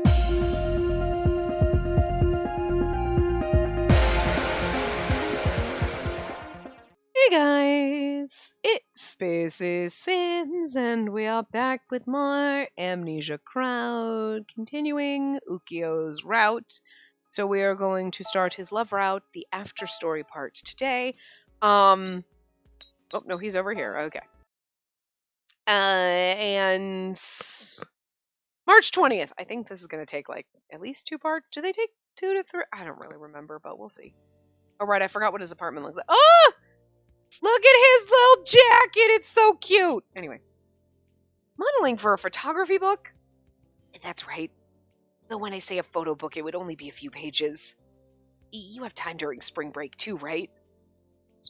Hey guys, it's Spacey Sims, and we are back with more Amnesia Crowd, continuing Ukio's route. So we are going to start his love route, the after story part today. Oh no, he's over here. Okay. And March 20th. I think this is going to take like at least 2 parts. Do they take 2 to 3? I don't really remember, but we'll see. Oh right, I forgot what his apartment looks like. Oh! Look at his little jacket. It's so cute. Anyway. Modeling for a photography book? That's right. Though when I say a photo book, it would only be a few pages. You have time during spring break too, right?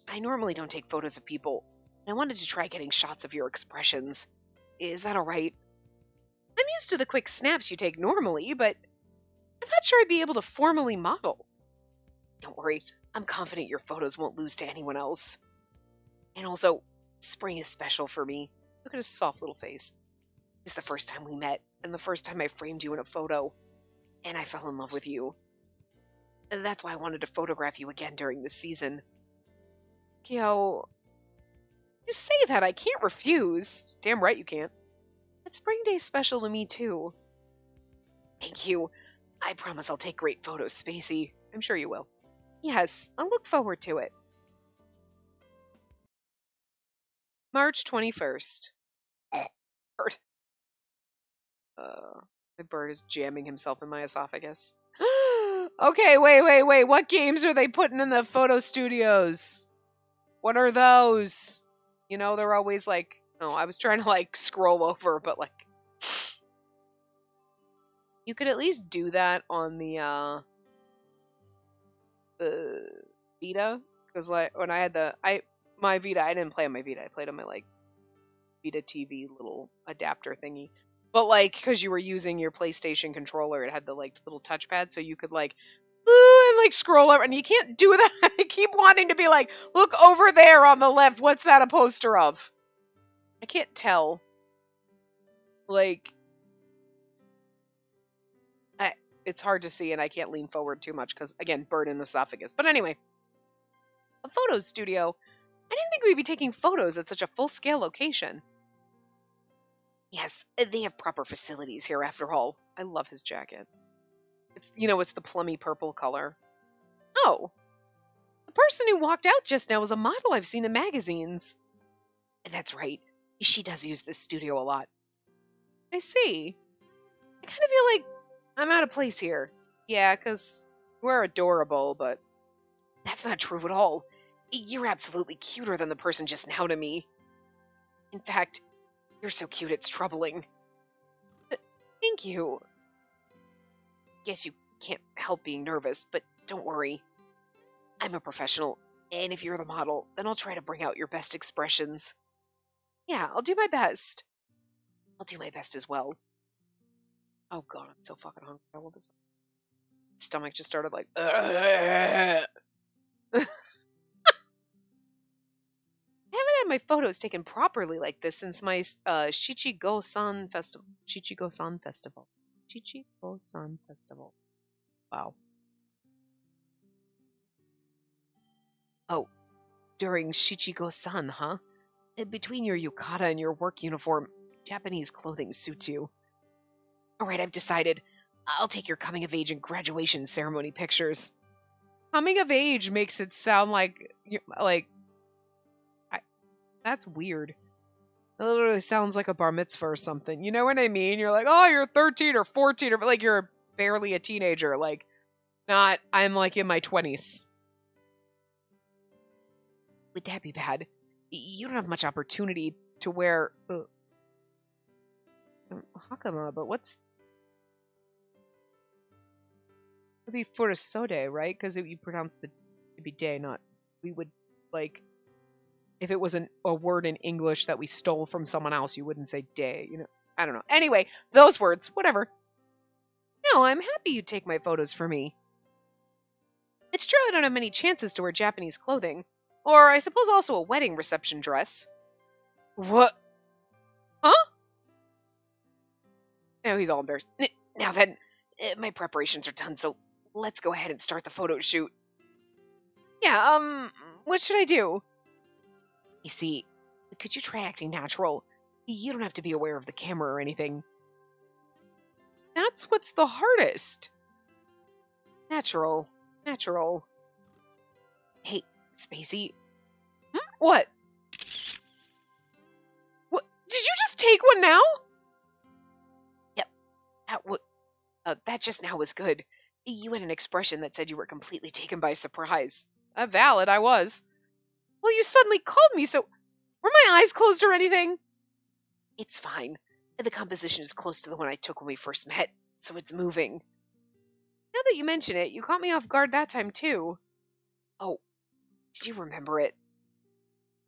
I normally don't take photos of people. I wanted to try getting shots of your expressions. Is that alright? I'm used to the quick snaps you take normally, but I'm not sure I'd be able to formally model. Don't worry. I'm confident your photos won't lose to anyone else. And also, spring is special for me. Look at his soft little face. It's the first time we met, and the first time I framed you in a photo. And I fell in love with you. And that's why I wanted to photograph you again during this season. Kyo, you say that, I can't refuse. Damn right you can't. But spring day's special to me too. Thank you. I promise I'll take great photos, Spacey. I'm sure you will. Yes, I'll look forward to it. March 21st. Bird. My bird is jamming himself in my esophagus. Okay, wait. What games are they putting in the photo studios? What are those? You know, they're always like... Oh, I was trying to, like, scroll over, but, like... You could at least do that on the Vita. Because, like, when I had my Vita, I didn't play on my Vita. I played on my, like, Vita TV little adapter thingy. But, like, because you were using your PlayStation controller, it had the, like, little touchpad, so you could, like, and, like, scroll over, and you can't do that. I keep wanting to be like, look over there on the left, what's that a poster of? I can't tell. Like, it's hard to see, and I can't lean forward too much, because, again, bird in the esophagus. But anyway, a photo studio. I didn't think we'd be taking photos at such a full-scale location. Yes, they have proper facilities here, after all. I love his jacket. It's, you know, it's the plummy purple color. Oh, the person who walked out just now is a model I've seen in magazines. That's right. She does use this studio a lot. I see. I kind of feel like I'm out of place here. Yeah, because we're adorable, but that's not true at all. You're absolutely cuter than the person just now to me. In fact, you're so cute it's troubling. Thank you. Guess you can't help being nervous, but don't worry. I'm a professional, and if you're the model, then I'll try to bring out your best expressions. Yeah, I'll do my best. I'll do my best as well. Oh god, I'm so fucking hungry. I want this. Stomach just started like... I haven't had my photos taken properly like this since my Shichigo-san festival. Shichigo-san festival. Shichigo-san festival. Wow. Oh, during Shichigo-san, huh? Between your yukata and your work uniform, Japanese clothing suits you. Alright, I've decided. I'll take your coming of age and graduation ceremony pictures. Coming of age makes it sound like... that's weird. It literally sounds like a bar mitzvah or something. You know what I mean? You're like, oh, you're 13 or 14, or like you're barely a teenager. Like, not, I'm like in my 20s. Would that be bad? You don't have much opportunity to wear hakama, but what's... It would be furasode, right? Because you pronounce the... It'd be day, not... We would, like... If it was a word in English that we stole from someone else, you wouldn't say day, you know? I don't know. Anyway, those words, whatever. No, I'm happy you take my photos for me. It's true I don't have many chances to wear Japanese clothing. Or I suppose also a wedding reception dress. What? Huh? Oh, he's all embarrassed. Now then, My preparations are done, so let's go ahead and start the photo shoot. Yeah, what should I do? You see, could you try acting natural? You don't have to be aware of the camera or anything. That's what's the hardest. Natural. Natural. Hey, Spacey. What? What? Did you just take one now? Yep. That just now was good. You had an expression that said you were completely taken by surprise. Valid, I was. Well, you suddenly called me, so... Were my eyes closed or anything? It's fine. The composition is close to the one I took when we first met, so it's moving. Now that you mention it, you caught me off guard that time, too. Oh, did you remember it?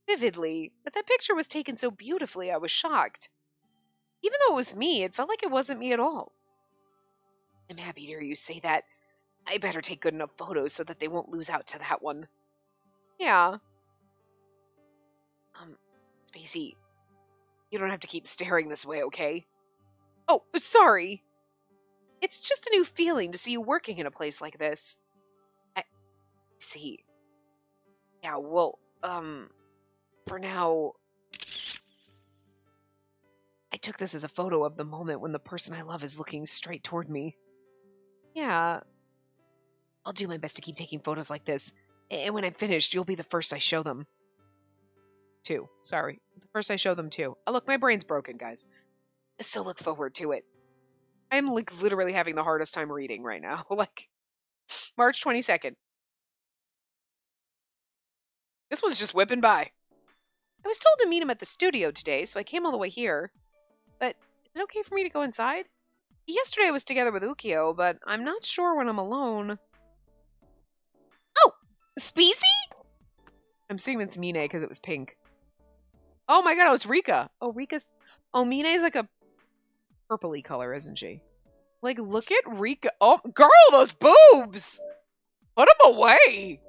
Vividly, but that picture was taken so beautifully I was shocked. Even though it was me, it felt like it wasn't me at all. I'm happy to hear you say that. I better take good enough photos so that they won't lose out to that one. Yeah. Spacey, you don't have to keep staring this way, okay? Oh, sorry. It's just a new feeling to see you working in a place like this. I see. Yeah, well, for now... I took this as a photo of the moment when the person I love is looking straight toward me. Yeah. I'll do my best to keep taking photos like this, and when I'm finished, you'll be the first I show them. Sorry. The first I show them too. Oh, look, my brain's broken, guys. So look forward to it. I'm like literally having the hardest time reading right now. Like, March 22nd. This one's just whipping by. I was told to meet him at the studio today, so I came all the way here. But is it okay for me to go inside? Yesterday I was together with Ukyo, but I'm not sure when I'm alone. Oh! Spacey? I'm assuming it's Mine because it was pink. Oh my god, it's Rika. Oh, Rika's... Oh, Mine's like a purpley color, isn't she? Like, look at Rika. Oh, girl, those boobs! Put them away!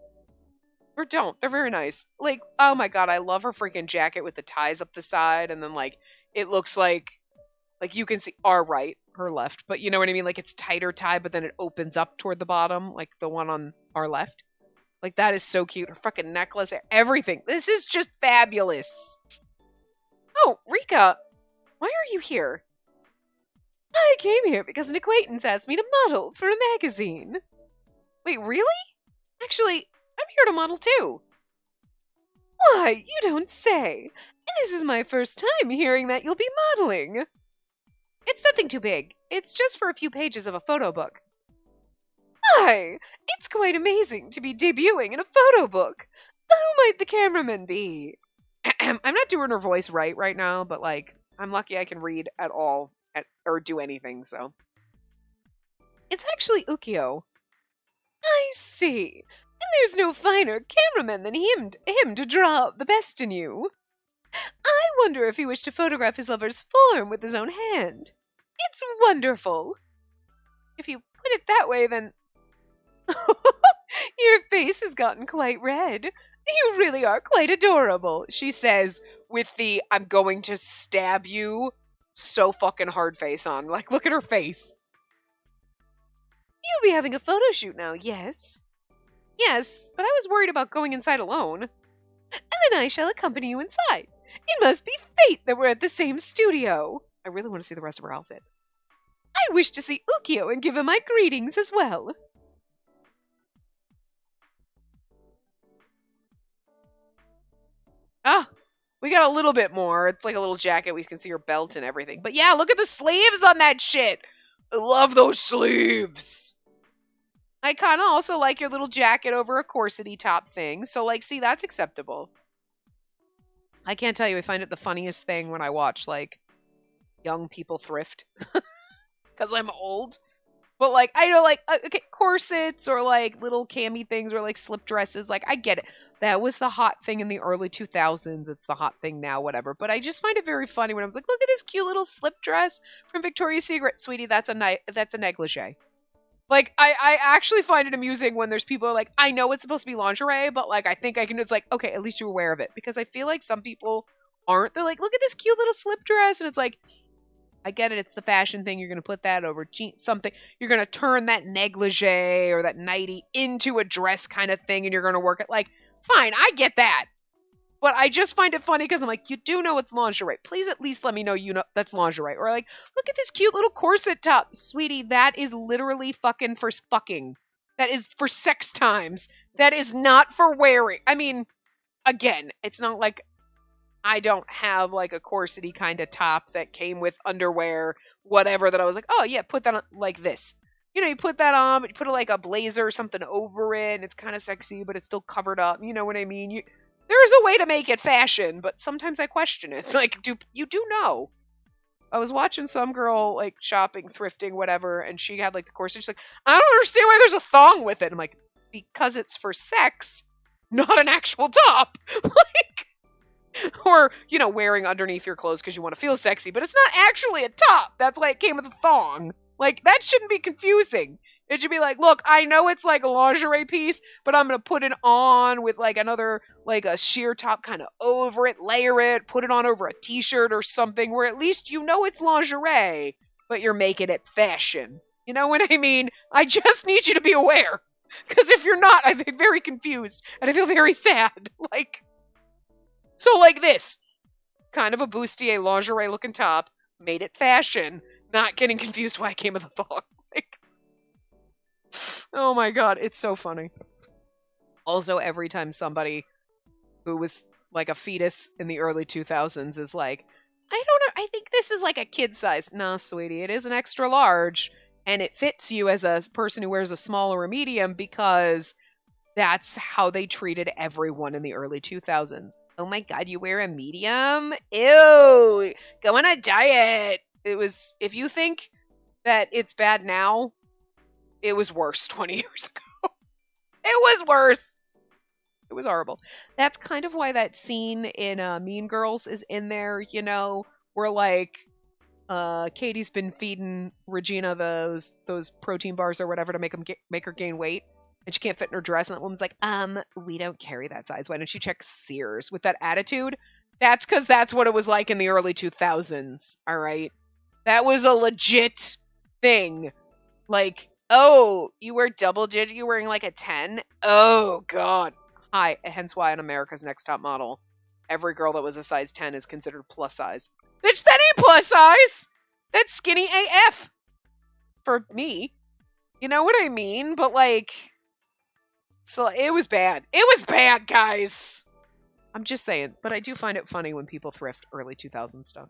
Or don't. They're very nice. Like, oh my god, I love her freaking jacket with the ties up the side, and then, like, it looks like you can see our right, her left, but you know what I mean? Like, it's tighter tie, but then it opens up toward the bottom, like the one on our left. Like, that is so cute. Her fucking necklace, everything. This is just fabulous. Oh, Rika, why are you here? I came here because an acquaintance asked me to model for a magazine. Wait, really? Actually, I'm here to model too. Why, you don't say. This is my first time hearing that you'll be modeling. It's nothing too big. It's just for a few pages of a photo book. Why, it's quite amazing to be debuting in a photo book. Who might the cameraman be? I'm not doing her voice right now, but like, I'm lucky I can read at all or do anything, so. It's actually Ukyo. I see. And there's no finer cameraman than him to draw out the best in you. I wonder if he wished to photograph his lover's form with his own hand. It's wonderful. If you put it that way, then... Your face has gotten quite red. You really are quite adorable, she says with the I'm going to stab you so fucking hard face on. Like, look at her face. You'll be having a photo shoot now, yes? Yes, but I was worried about going inside alone. And then I shall accompany you inside. It must be fate that we're at the same studio. I really want to see the rest of her outfit. I wish to see Ukyo and give him my greetings as well. Ah, we got a little bit more. It's like a little jacket. We can see her belt and everything. But yeah, look at the sleeves on that shit. I love those sleeves. I kind of also like your little jacket over a corsety top thing. So, like, see, that's acceptable. I can't tell you, I find it the funniest thing when I watch, like, young people thrift. Because I'm old. But, like, I know, like, okay, corsets or, like, little cami things or, like, slip dresses. Like, I get it. That was the hot thing in the early 2000s. It's the hot thing now, whatever. But I just find it very funny when I was like, look at this cute little slip dress from Victoria's Secret. Sweetie, that's a negligee. Like, I actually find it amusing when there's people like, I know it's supposed to be lingerie, but, like, I think I can, it's like, okay, at least you're aware of it. Because I feel like some people aren't. They're like, look at this cute little slip dress. And it's like, I get it. It's the fashion thing. You're going to put that over something. You're going to turn that negligee or that nightie into a dress kind of thing, and you're going to work it. Like, fine, I get that. But I just find it funny because I'm like, you do know it's lingerie. Please at least let me know you know that's lingerie. Or like, look at this cute little corset top. Sweetie, that is literally fucking for fucking. That is for sex times. That is not for wearing. I mean, again, it's not like I don't have like a corsety kind of top that came with underwear, whatever, that I was like, oh yeah, put that on like this. You know, you put that on, but you put like a blazer or something over it, and it's kind of sexy, but it's still covered up. You know what I mean? There's a way to make it fashion, but sometimes I question it. Like, you do know? I was watching some girl like shopping, thrifting, whatever, and she had like the corset. She's like, I don't understand why there's a thong with it. I'm like, because it's for sex, not an actual top. Like, or, you know, wearing underneath your clothes because you want to feel sexy, but it's not actually a top. That's why it came with a thong. Like, that shouldn't be confusing. It should be like, look, I know it's like a lingerie piece, but I'm going to put it on with like another, like a sheer top kind of over it, layer it, put it on over a t-shirt or something where at least you know it's lingerie, but you're making it fashion. You know what I mean? I just need you to be aware. Because if you're not, I feel very confused and I feel very sad. Like, so like this, kind of a bustier lingerie looking top, made it fashion, not getting confused why it came with a thong. Like, oh my god, it's so funny. Also, every time somebody who was like a fetus in the early 2000s is like, I don't know, I think this is like a kid size. Nah, sweetie, it is an extra large, and it fits you as a person who wears a small or a medium because that's how they treated everyone in the early 2000s. Oh my god, you wear a medium? Ew, go on a diet. It was, if you think that it's bad now, it was worse 20 years ago. It was worse. It was horrible. That's kind of why that scene in Mean Girls is in there, you know, where like Katie's been feeding Regina those protein bars or whatever to make her gain weight, and she can't fit in her dress, and that woman's like, we don't carry that size. Why don't you check Sears? With that attitude? That's because that's what it was like in the early 2000s, all right? That was a legit thing. Like, oh, you wear double digit, you're wearing like a 10? Oh, God. Hi, hence why on America's Next Top Model, every girl that was a size 10 is considered plus size. Bitch, that ain't plus size! That's skinny AF! For me. You know what I mean? But like, so it was bad. It was bad, guys! I'm just saying, but I do find it funny when people thrift early 2000s stuff.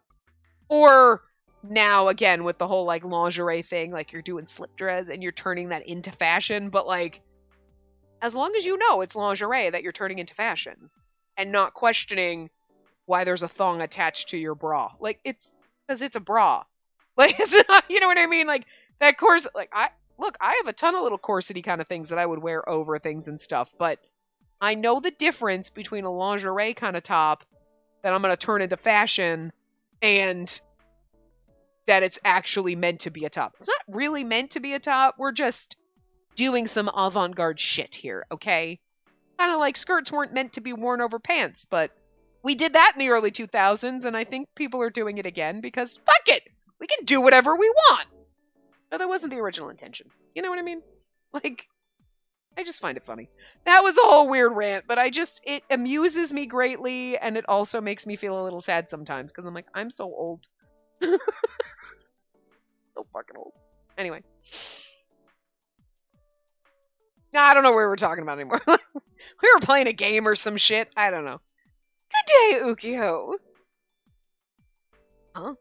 Or now, again, with the whole like lingerie thing, like you're doing slip dress and you're turning that into fashion, but like, as long as you know it's lingerie that you're turning into fashion and not questioning why there's a thong attached to your bra. Like, it's because it's a bra. Like, it's not, you know what I mean? Like, that corset, like, I have a ton of little corsety kind of things that I would wear over things and stuff, but I know the difference between a lingerie kind of top that I'm going to turn into fashion and that it's actually meant to be a top. It's not really meant to be a top. We're just doing some avant-garde shit here, okay? Kind of like skirts weren't meant to be worn over pants, but we did that in the early 2000s, and I think people are doing it again because, fuck it! We can do whatever we want! But that wasn't the original intention. You know what I mean? Like, I just find it funny. That was a whole weird rant, but it amuses me greatly, and it also makes me feel a little sad sometimes, because I'm like, I'm so old. So fucking old. Anyway. Nah, I don't know what we were talking about anymore. We were playing a game or some shit. I don't know. Good day, Ukyo. Huh?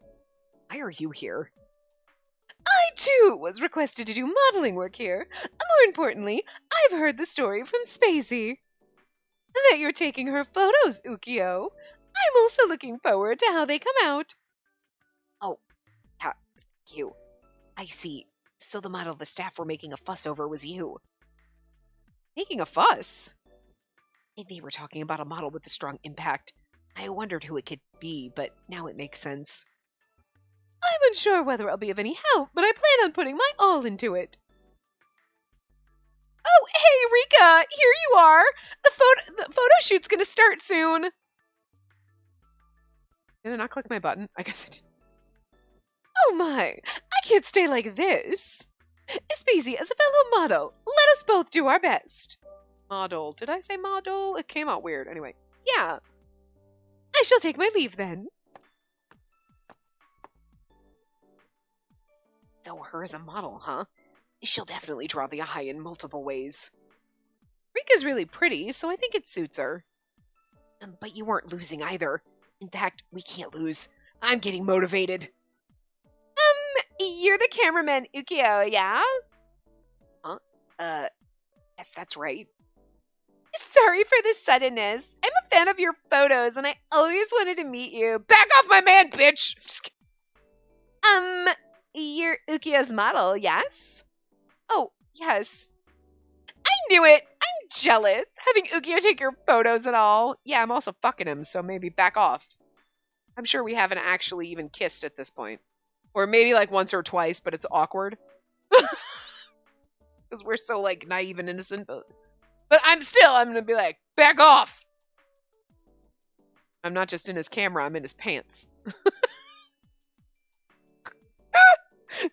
Why are you here? I, too, was requested to do modeling work here. More importantly, I've heard the story from Spacey. That you're taking her photos, Ukyo. I'm also looking forward to how they come out. Oh, you. I see. So the model the staff were making a fuss over was you. Making a fuss? They were talking about a model with a strong impact. I wondered who it could be, but now it makes sense. I'm unsure whether I'll be of any help, but I plan on putting my all into it. Oh, hey, Rika! Here you are! The photo shoot's gonna start soon! Did I not click my button? I guess I did. Oh my, I can't stay like this. Spacey, as a fellow model, let us both do our best. Model. Did I say model? It came out weird. Anyway. Yeah. I shall take my leave then. So her as a model, huh? She'll definitely draw the eye in multiple ways. Rika's really pretty, so I think it suits her. But you weren't losing either. In fact, we can't lose. I'm getting motivated. You're the cameraman, Ukyo, yeah? Huh? Yes, that's right. Sorry for the suddenness. I'm a fan of your photos, and I always wanted to meet you. Back off my man, bitch! Just you're Ukyo's model, yes? Oh, yes. I knew it! I'm jealous, having Ukyo take your photos and all. Yeah, I'm also fucking him, so maybe back off. I'm sure we haven't actually even kissed at this point. Or maybe like once or twice, but it's awkward. Because we're so like naive and innocent. But I'm gonna be like, back off! I'm not just in his camera, I'm in his pants.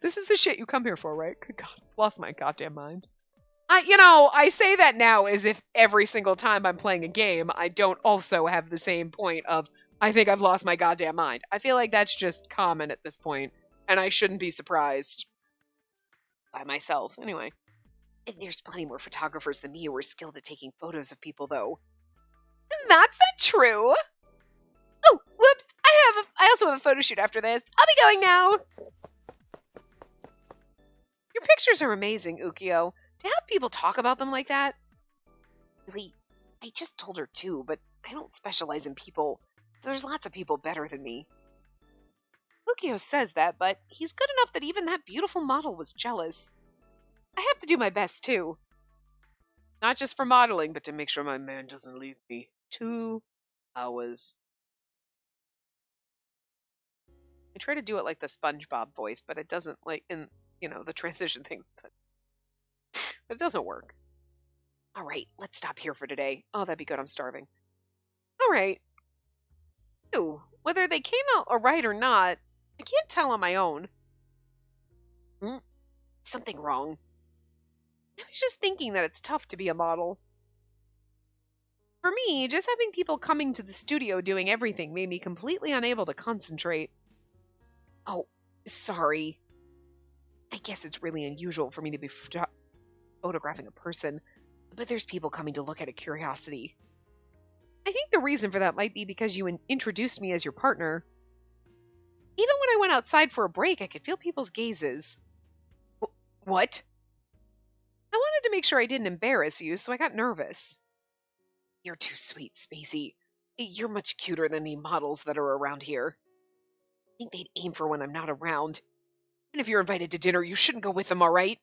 This is the shit you come here for, right? Good God, I've lost my goddamn mind. I say that now as if every single time I'm playing a game, I don't also have the same point of, I think I've lost my goddamn mind. I feel like that's just common at this point, and I shouldn't be surprised by myself. Anyway. And there's plenty more photographers than me who are skilled at taking photos of people, though. That's not true. Oh, whoops. I also have a photo shoot after this. I'll be going now. Your pictures are amazing, Ukyo. To have people talk about them like that? Really, I just told her too, but I don't specialize in people, so there's lots of people better than me. Ukyo says that, but he's good enough that even that beautiful model was jealous. I have to do my best, too. Not just for modeling, but to make sure my man doesn't leave me. 2 hours. I try to do it like the SpongeBob voice, but it doesn't, like, in, the transition things. But it doesn't work. All right, let's stop here for today. Oh, that'd be good. I'm starving. All right. Ooh, whether they came out all right or not, I can't tell on my own. Something wrong. I was just thinking that it's tough to be a model. For me, just having people coming to the studio doing everything made me completely unable to concentrate. Oh, sorry. I guess it's really unusual for me to be photographing a person, but there's people coming to look at a curiosity. I think the reason for that might be because you introduced me as your partner. Even when I went outside for a break, I could feel people's gazes. What? I wanted to make sure I didn't embarrass you, so I got nervous. You're too sweet, Spacey. You're much cuter than any models that are around here. I think they'd aim for when I'm not around. And if you're invited to dinner, you shouldn't go with them, all right?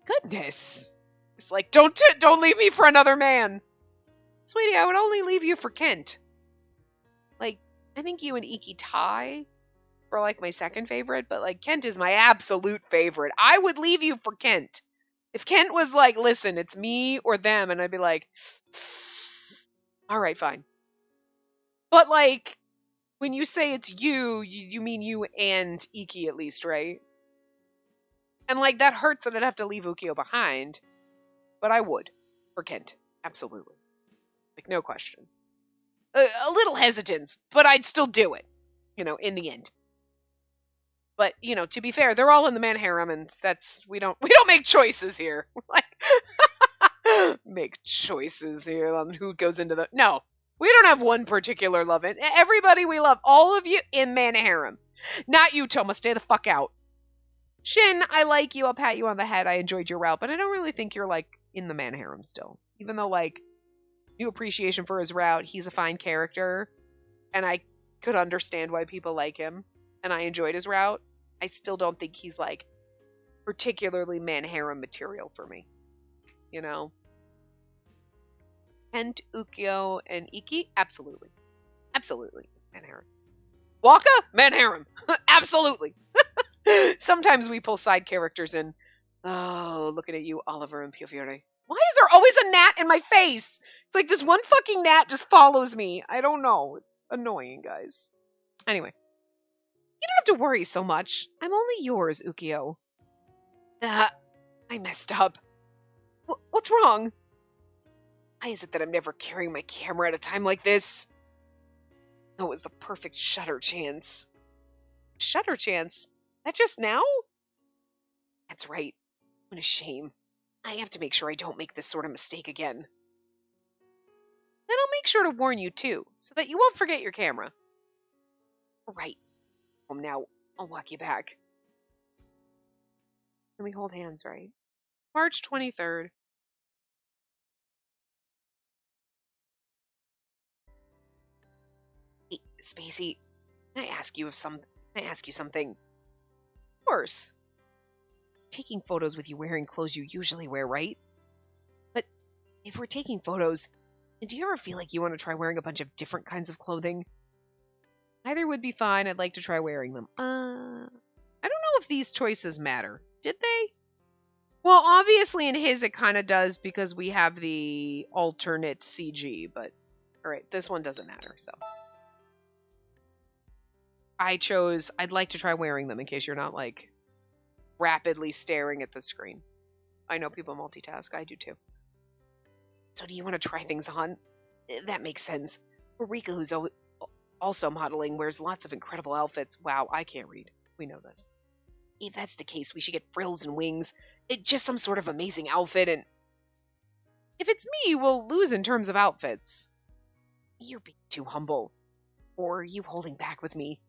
Goodness. It's like, don't leave me for another man. Sweetie, I would only leave you for Kent. Like, I think you and Iki tie for, like, my second favorite, but, like, Kent is my absolute favorite. I would leave you for Kent. If Kent was like, listen, it's me or them, and I'd be like, all right, fine. But, like, when you say it's you mean you and Iki at least, right? And, like, that hurts that I'd have to leave Ukyo behind, but I would for Kent. Absolutely. Like, no question. A little hesitance, but I'd still do it, in the end. But, to be fair, they're all in the man harem, and we don't make choices here. Like, make choices here on who goes into the... No, we don't have one particular love. Everybody we love, all of you in man harem. Not you, Toma, stay the fuck out. Shin, I like you, I'll pat you on the head, I enjoyed your route, but I don't really think you're, like, in the man harem still. Even though, like, new appreciation for his route, he's a fine character, and I could understand why people like him. And I enjoyed his route, I still don't think he's, like, particularly man harem material for me. Kent, Ukyo, and Iki? Absolutely. Absolutely. Man harem. Waka? Man harem. Absolutely. Sometimes we pull side characters in. Oh, looking at you, Oliver and Pio Fiore. Why is there always a gnat in my face? It's like this one fucking gnat just follows me. I don't know. It's annoying, guys. Anyway. You don't have to worry so much. I'm only yours, Ukio. I messed up. What's wrong? Why is it that I'm never carrying my camera at a time like this? That was the perfect shutter chance. Shutter chance? That just now? That's right. What a shame. I have to make sure I don't make this sort of mistake again. Then I'll make sure to warn you too, so that you won't forget your camera. Right. Home now. I'll walk you back. Can we hold hands, right? March 23rd. Hey, Spacey, can I ask you something? Of course. Taking photos with you wearing clothes you usually wear, right? But if we're taking photos, do you ever feel like you want to try wearing a bunch of different kinds of clothing? Either would be fine. I'd like to try wearing them. I don't know if these choices matter. Did they? Well, obviously in his it kind of does because we have the alternate CG, but alright, this one doesn't matter, so. I'd like to try wearing them in case you're not, like, rapidly staring at the screen. I know people multitask, I do too. So do you want to try things on? That makes sense. Rika, who's also modeling, wears lots of incredible outfits. Wow, I can't read. We know this. If that's the case, we should get frills and wings. Just some sort of amazing outfit, and if it's me, we'll lose in terms of outfits. You're being too humble. Or are you holding back with me?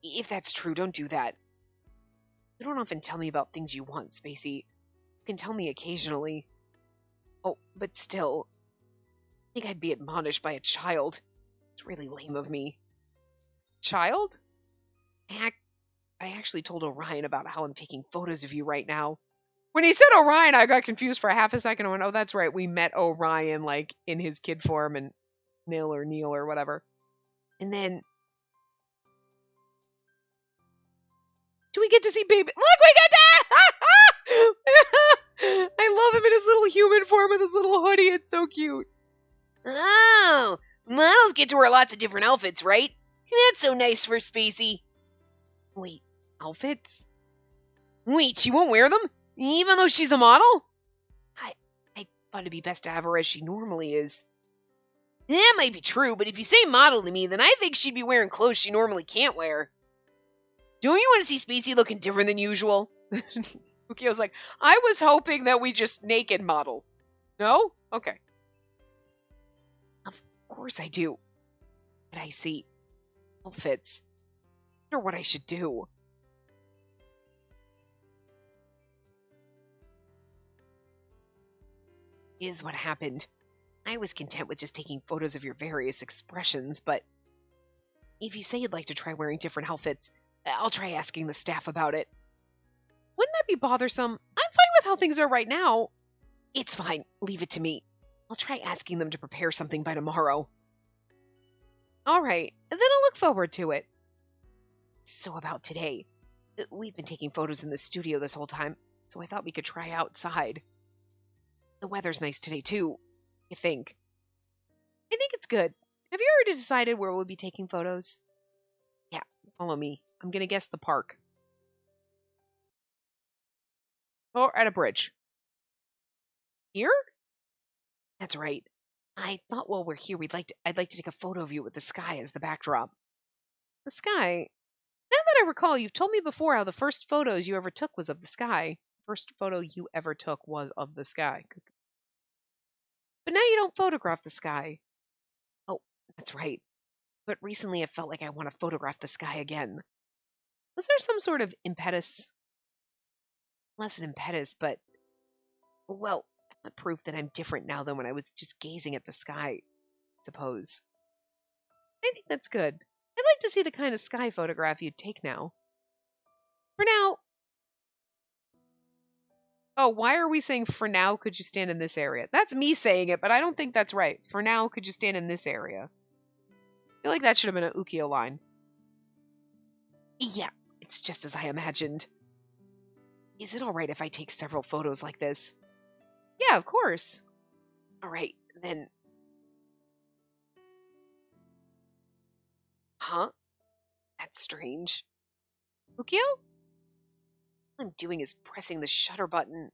If that's true, don't do that. You don't often tell me about things you want, Spacey. You can tell me occasionally. Oh, but still, I think I'd be admonished by a child. It's really lame of me. Child? I actually told Orion about how I'm taking photos of you right now. When he said Orion, I got confused for a half a second. I went, oh, that's right. We met Orion, like, in his kid form, and Neil or whatever. And then... do we get to see baby? Look, we get to... I love him in his little human form with his little hoodie. It's so cute. Oh, models get to wear lots of different outfits, right? That's so nice for Spacey. Wait, outfits? Wait, she won't wear them? Even though she's a model? I thought it'd be best to have her as she normally is. That might be true, but if you say model to me, then I think she'd be wearing clothes she normally can't wear. Don't you want to see Spacey looking different than usual? Ukio's like, I was hoping that we just naked model. No? Okay. Of course I do. But I see outfits. I wonder what I should do. Is what happened. I was content with just taking photos of your various expressions, but if you say you'd like to try wearing different outfits, I'll try asking the staff about it. Wouldn't that be bothersome? I'm fine with how things are right now. It's fine. Leave it to me. I'll try asking them to prepare something by tomorrow. All right, then I'll look forward to it. So about today. We've been taking photos in the studio this whole time, so I thought we could try outside. The weather's nice today, too. You think? I think it's good. Have you already decided where we'll be taking photos? Yeah, follow me. I'm gonna guess the park. Or at a bridge. Here? That's right. I thought while we're here, I'd like to take a photo of you with the sky as the backdrop. The sky? Now that I recall, you've told me before how the first photos you ever took was of the sky. First photo you ever took was of the sky. But now you don't photograph the sky. Oh, that's right. But recently I felt like I want to photograph the sky again. Was there some sort of impetus? Less an impetus, but... well, a proof that I'm different now than when I was just gazing at the sky, I suppose. I think that's good. I'd like to see the kind of sky photograph you'd take now. For now... oh, why are we saying for now could you stand in this area? That's me saying it, but I don't think that's right. For now, could you stand in this area? I feel like that should have been an Ukio line. Yeah, it's just as I imagined. Is it alright if I take several photos like this? Yeah, of course. Alright, then... huh? That's strange. Ukio? All I'm doing is pressing the shutter button.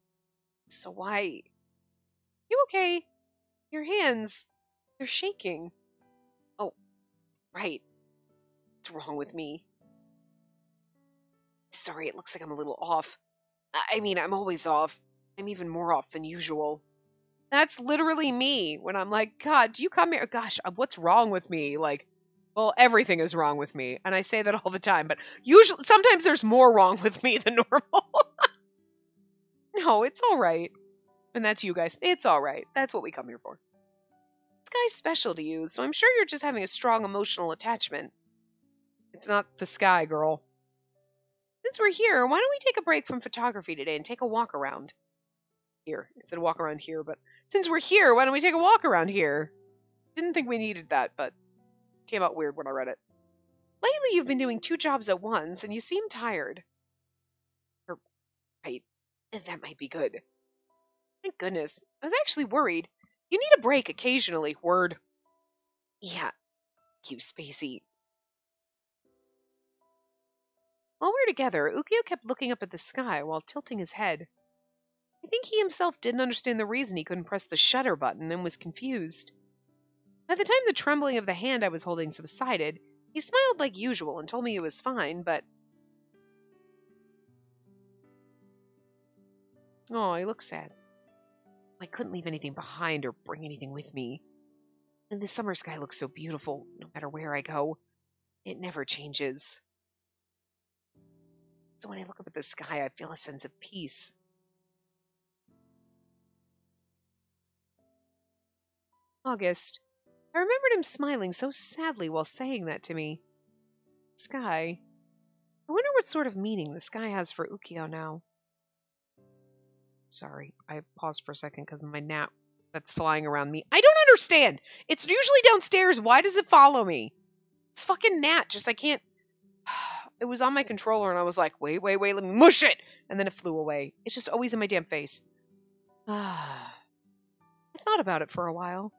So why? You okay? Your hands, they're shaking. Oh, right. What's wrong with me? Sorry, it looks like I'm a little off. I mean, I'm always off. I'm even more off than usual. That's literally me when I'm like, God, do you come here? Gosh, what's wrong with me? Like, well, everything is wrong with me. And I say that all the time, but usually, sometimes there's more wrong with me than normal. No, it's all right. And that's you guys. It's all right. That's what we come here for. This guy's special to you, so I'm sure you're just having a strong emotional attachment. It's not the sky, girl. Since we're here, why don't we take a break from photography today and take a walk around? Here. It said walk around here, but since we're here, why don't we take a walk around here? Didn't think we needed that, but came out weird when I read it. Lately, you've been doing 2 jobs at once, and you seem tired. Right. That might be good. Thank goodness. I was actually worried. You need a break occasionally, word. Yeah, you Spacey. While we were together, Ukio kept looking up at the sky while tilting his head. I think he himself didn't understand the reason he couldn't press the shutter button and was confused. By the time the trembling of the hand I was holding subsided, he smiled like usual and told me it was fine, but... Oh, he looked sad. I couldn't leave anything behind or bring anything with me. And the summer sky looks so beautiful, no matter where I go. It never changes. So when I look up at the sky, I feel a sense of peace. August. I remembered him smiling so sadly while saying that to me. Sky. I wonder what sort of meaning the sky has for Ukio now. Sorry, I paused for a second because of my gnat that's flying around me. I don't understand! It's usually downstairs. Why does it follow me? It's fucking gnat. Just, I can't... It was on my controller and I was like, wait, let me mush it! And then it flew away. It's just always in my damn face. I thought about it for a while.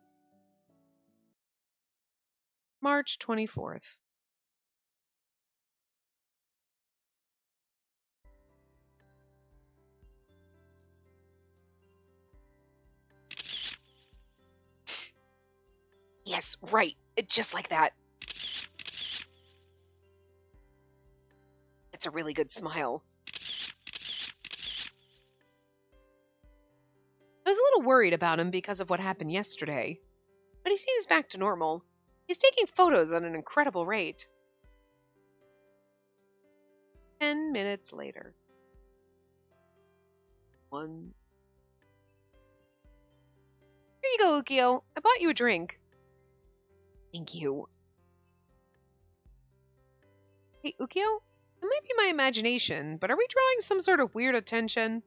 March 24th. Yes, right. Just like that. It's a really good smile. I was a little worried about him because of what happened yesterday, but he seems back to normal. He's taking photos at an incredible rate. 10 minutes later. 1. Here you go, Ukio. I bought you a drink. Thank you. Hey, Ukio? It might be my imagination, but are we drawing some sort of weird attention?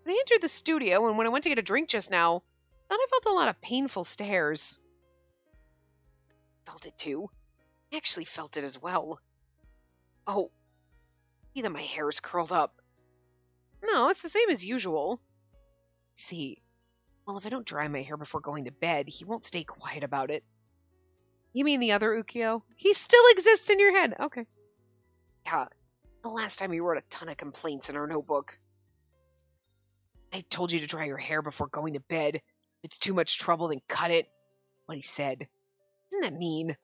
When I entered the studio and when I went to get a drink just now, I thought I felt a lot of painful stares. Felt it too. I actually felt it as well. Oh, see that my hair is curled up. No, it's the same as usual. See, well, if I don't dry my hair before going to bed, he won't stay quiet about it. You mean the other Ukio? He still exists in your head. Okay. Yeah, the last time he wrote a ton of complaints in our notebook. I told you to dry your hair before going to bed. If it's too much trouble, then cut it. What he said. Isn't that mean?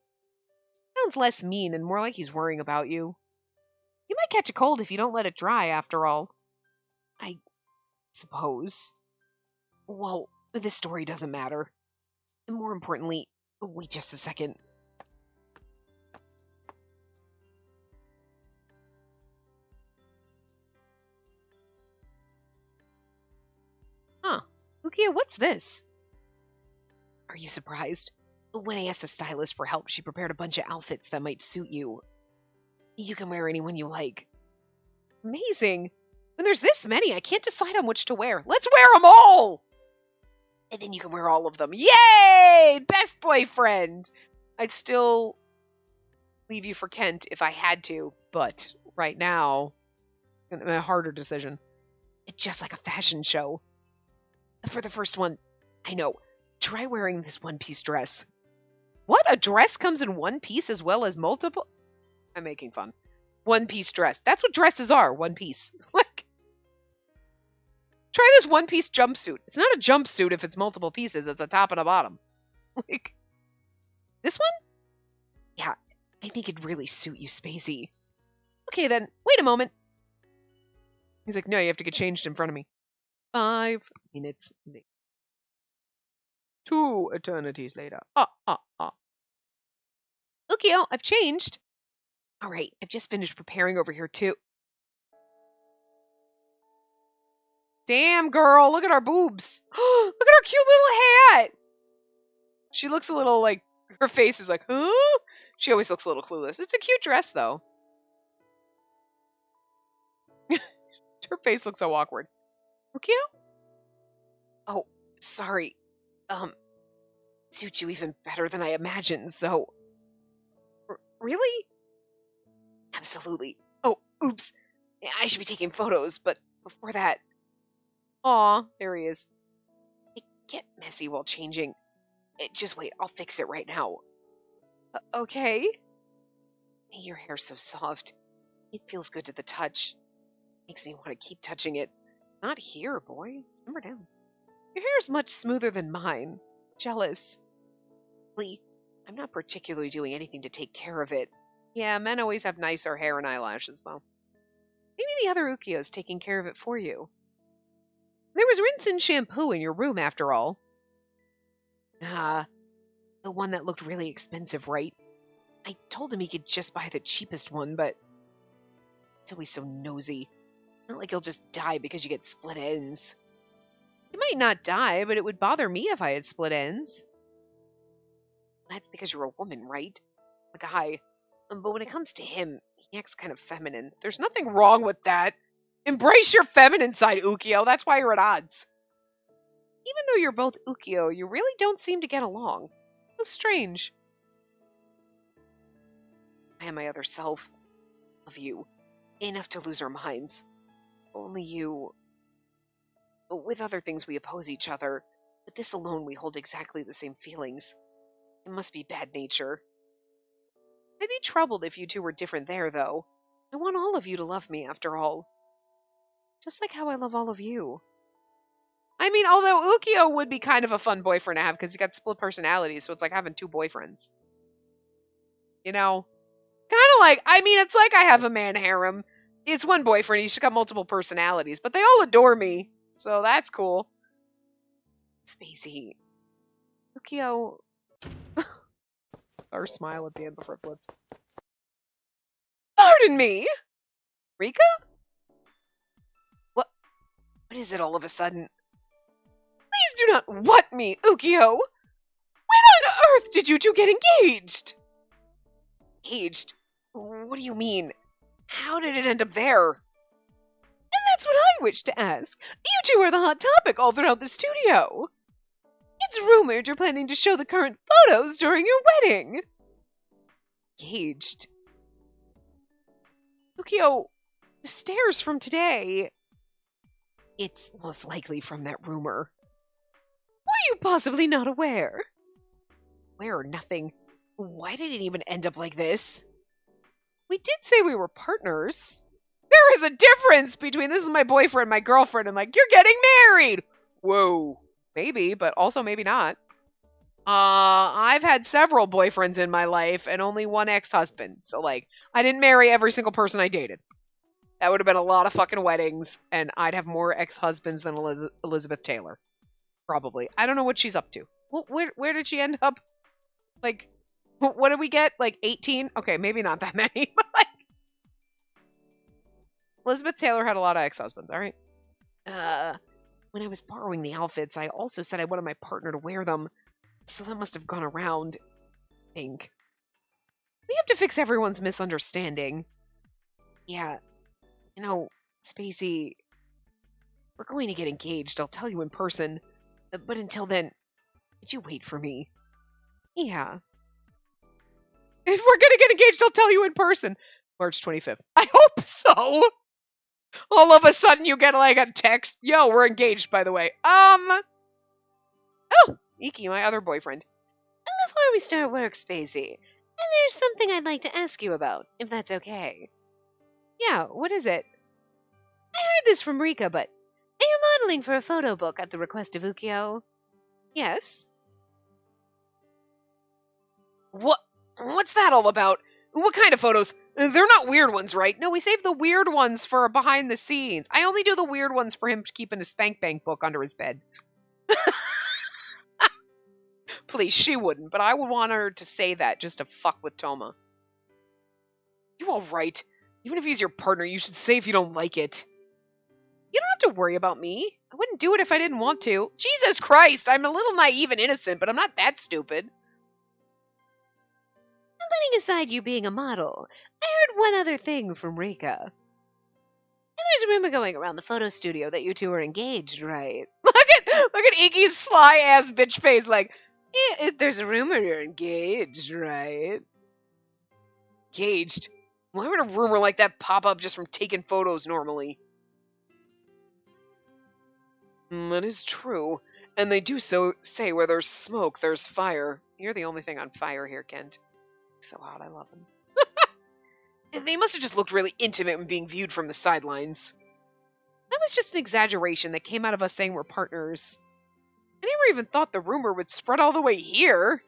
Sounds less mean and more like he's worrying about you. You might catch a cold if you don't let it dry, after all. I suppose. Well, this story doesn't matter. And more importantly, wait just a second. Huh. Ukio, what's this? Are you surprised? When I asked a stylist for help, she prepared a bunch of outfits that might suit you. You can wear any one you like. Amazing. When there's this many, I can't decide on which to wear. Let's wear them all! And then you can wear all of them. Yay! Best boyfriend! I'd still leave you for Kent if I had to, but right now, a harder decision. It's just like a fashion show. For the first one, I know, try wearing this one-piece dress. What? A dress comes in one piece as well as multiple? I'm making fun. one-piece dress. That's what dresses are, one piece. Like, try this one-piece jumpsuit. It's not a jumpsuit if it's multiple pieces. It's a top and a bottom. Like, this one? Yeah, I think it'd really suit you, Spacey. Okay, then, wait a moment. He's like, no, you have to get changed in front of me. 5 minutes later. 2 eternities later. Okay, I've changed. All right, I've just finished preparing over here, too. Damn, girl, look at our boobs. Look at our cute little hat. She looks a little like, her face is like, huh? She always looks a little clueless. It's a cute dress, though. Her face looks so awkward. Okay. Oh, sorry. Suits you even better than I imagined, so... Really? Absolutely. Oh, oops. I should be taking photos, but before that... Aw, there he is. It get messy while changing. Just wait, I'll fix it right now. Okay. Your hair's so soft. It feels good to the touch. Makes me want to keep touching it. Not here, boy. Simmer down. Your hair's much smoother than mine. Jealous. Lee, I'm not particularly doing anything to take care of it. Yeah, men always have nicer hair and eyelashes, though. Maybe the other Ukio's taking care of it for you. There was rinse and shampoo in your room, after all. Ah, the one that looked really expensive, right? I told him he could just buy the cheapest one, but... He's always so nosy. Not like he'll just die because you get split ends. He might not die, but it would bother me if I had split ends. That's because you're a woman, right? A guy. But when it comes to him, he acts kind of feminine. There's nothing wrong with that. Embrace your feminine side, Ukio. That's why you're at odds. Even though you're both Ukio, you really don't seem to get along. It's strange. I am my other self. Love you. Enough to lose our minds. Only you. With other things we oppose each other. But this alone we hold exactly the same feelings. It must be bad nature. I'd be troubled if you two were different there, though. I want all of you to love me, after all. Just like how I love all of you. I mean, although Ukio would be kind of a fun boyfriend to have, because he's got split personalities, so it's like having 2 boyfriends. You know? Kind of like, I mean, it's like I have a man harem. It's one boyfriend, he's got multiple personalities, but they all adore me, so that's cool. Spacey. Ukio... Our smile at the end before it flipped. Pardon me! Rika? What is it all of a sudden? Please do not what me, Ukio! When on earth did you two get engaged? Engaged? What do you mean? How did it end up there? And that's what I wish to ask. You two are the hot topic all throughout the studio. It's rumored you're planning to show the current photos during your wedding. Engaged. Ukio, the stairs from today. It's most likely from that rumor. Were you possibly not aware? Aware or nothing. Why did it even end up like this? We did say we were partners. There is a difference between this is my boyfriend, my girlfriend, and like, you're getting married. Whoa. Maybe, but also maybe not. I've had several boyfriends in my life and only one ex-husband. So, like, I didn't marry every single person I dated. That would have been a lot of fucking weddings, and I'd have more ex-husbands than Elizabeth Taylor. Probably. I don't know what she's up to. Where did she end up? Like, what did we get? Like, 18? Okay, maybe not that many, but like... Elizabeth Taylor had a lot of ex-husbands, alright? When I was borrowing the outfits, I also said I wanted my partner to wear them. So that must have gone around, I think. We have to fix everyone's misunderstanding. Yeah. You know, Spacey, we're going to get engaged. I'll tell you in person. But until then, could you wait for me? Yeah. If we're going to get engaged, I'll tell you in person. March 25th. I hope so. All of a sudden you get like a text. Yo, we're engaged, by the way. Oh, Iki, my other boyfriend. And before we start work, Spacey, there's something I'd like to ask you about, if that's okay. Yeah, what is it? I heard this from Rika, but are you modeling for a photo book at the request of Ukyo? Yes. What's that all about? What kind of photos? They're not weird ones, right? No, we saved the weird ones for behind the scenes. I only do the weird ones for him to keep in his Spank Bank book under his bed. Please, she wouldn't, but I would want her to say that just to fuck with Toma. You all right? Even if he's your partner, you should say if you don't like it. You don't have to worry about me. I wouldn't do it if I didn't want to. Jesus Christ, I'm a little naive and innocent, but I'm not that stupid. Putting aside you being a model, I heard one other thing from Rika. And there's a rumor going around the photo studio that you two are engaged, right? Look at Iki's sly ass bitch face, like, there's a rumor you're engaged, right? Engaged? Why would a rumor like that pop up just from taking photos normally? That is true. And they do so say where there's smoke, there's fire. You're the only thing on fire here, Kent. So hot, I love him. They must have just looked really intimate when being viewed from the sidelines. That was just an exaggeration that came out of us saying we're partners. I never even thought the rumor would spread all the way here.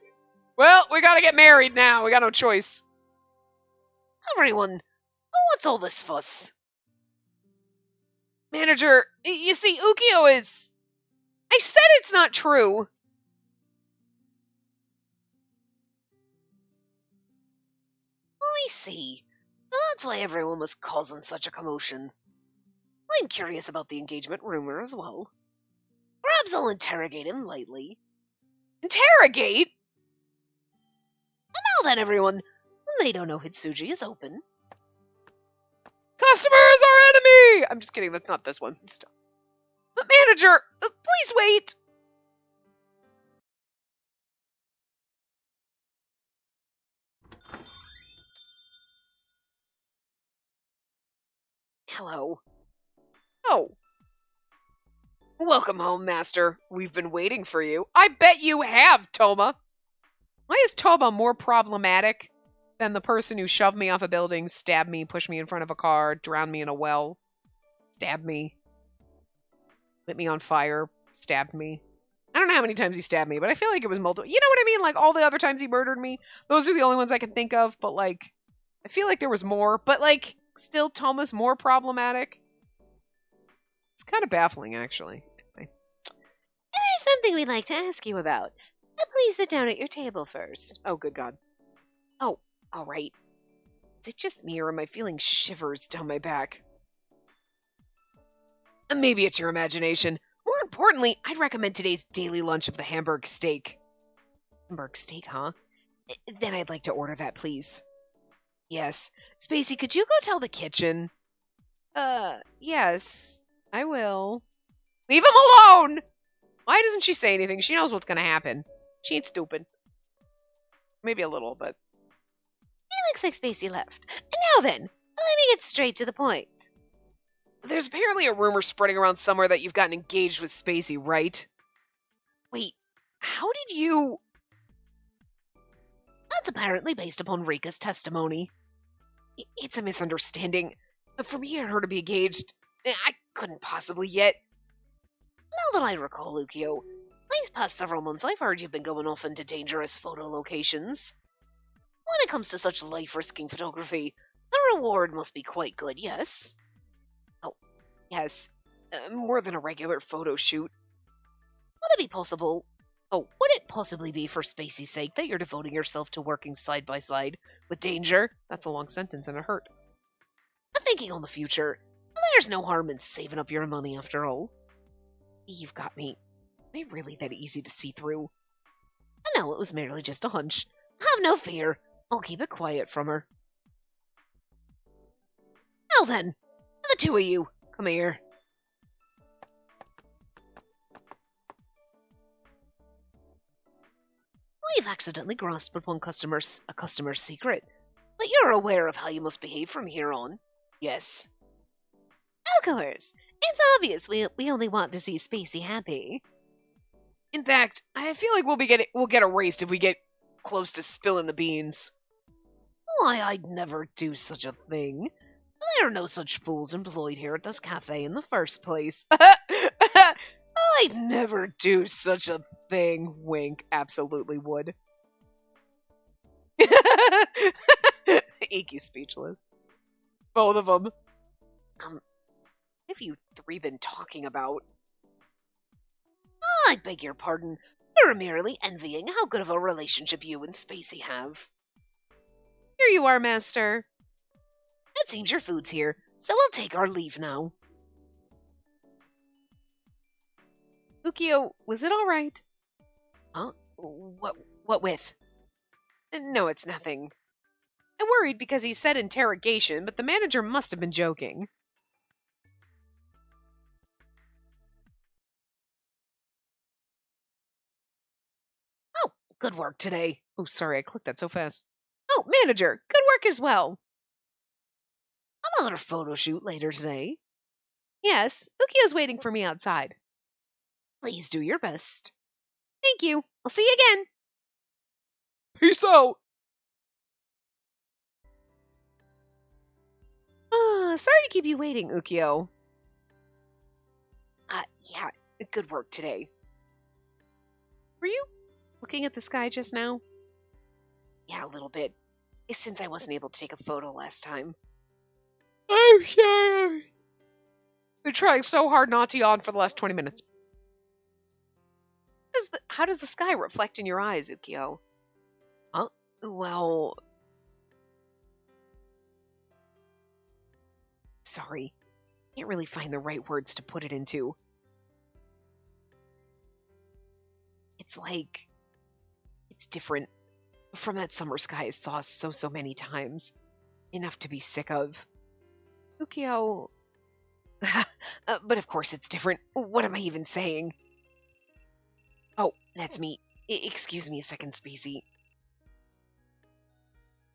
Well, we gotta get married now. We got no choice. Everyone, what's all this fuss? Manager, you see, Ukyo is... I said it's not true. I see. That's why everyone was causing such a commotion. I'm curious about the engagement rumor as well. Perhaps I'll interrogate him lightly. Interrogate? And now then, everyone, they don't know Hitsuji is open. Customers are enemy! I'm just kidding, that's not this one. But manager, please wait! Hello. Oh. Welcome home, Master. We've been waiting for you. I bet you have, Toma. Why is Toma more problematic than the person who shoved me off a building, stabbed me, pushed me in front of a car, drowned me in a well, stabbed me, lit me on fire, stabbed me? I don't know how many times he stabbed me, but I feel like it was multiple. You know what I mean? Like, all the other times he murdered me, those are the only ones I can think of, but, like, I feel like there was more, but, like, still Toma's more problematic. It's kind of baffling, actually. There's something we'd like to ask you about. Please sit down at your table first. Oh, good God. Oh, all right. Is it just me, or am I feeling shivers down my back? Maybe it's your imagination. More importantly, I'd recommend today's daily lunch of the Hamburg steak. Hamburg steak, huh? Then I'd like to order that, please. Yes. Spacey, could you go tell the kitchen? Yes. I will. Leave him alone! Why doesn't she say anything? She knows what's gonna happen. She ain't stupid. Maybe a little, but... It looks like Spacey left. And now then, let me get straight to the point. There's apparently a rumor spreading around somewhere that you've gotten engaged with Spacey, right? Wait, how did you... That's apparently based upon Rika's testimony. It's a misunderstanding. For me and her to be engaged, I couldn't possibly yet. Now that I recall, Ukyo, these past several months I've heard you've been going off into dangerous photo locations. When it comes to such life-risking photography, the reward must be quite good, yes? Oh, yes. More than a regular photo shoot. Would it possibly be for Spacey's sake that you're devoting yourself to working side by side with danger? That's a long sentence and it hurt. Thinking on the future, there's no harm in saving up your money after all. You've got me. Am I really that easy to see through? No, it was merely just a hunch. Have no fear. I'll keep it quiet from her. Now then, the two of you, come here. We've accidentally grasped upon a customer's secret, but you're aware of how you must behave from here on. Yes. Of course. It's obvious we only want to see Spacey happy. In fact, I feel like we'll get erased if we get close to spilling the beans. Why, I'd never do such a thing. There are no such fools employed here at this cafe in the first place. I'd never do such a thing. Wink. Absolutely would. Iki's speechless. Both of them. What have you three been talking about? I beg your pardon. We're merely envying how good of a relationship you and Spacey have. Here you are, Master. It seems your food's here, so we'll take our leave now. Ukio, was it all right? Huh? What with? No, it's nothing. I worried because he said interrogation, but the manager must have been joking. Oh, good work today. Oh, sorry, I clicked that so fast. Oh, manager, good work as well. Another photo shoot later today. Yes, Ukio's waiting for me outside. Please do your best. Thank you. I'll see you again. Peace out. Sorry to keep you waiting, Ukio. Yeah, good work today. Were you looking at the sky just now? Yeah, a little bit. It's since I wasn't able to take a photo last time. I'm sorry. Been trying so hard not to yawn for the last 20 minutes. How does the sky reflect in your eyes, Ukio? Huh? Well... Sorry. Can't really find the right words to put it into. It's like... It's different from that summer sky I saw so many times. Enough to be sick of. Ukio... but of course it's different. What am I even saying? Oh, that's me. Excuse me a second, Spacey.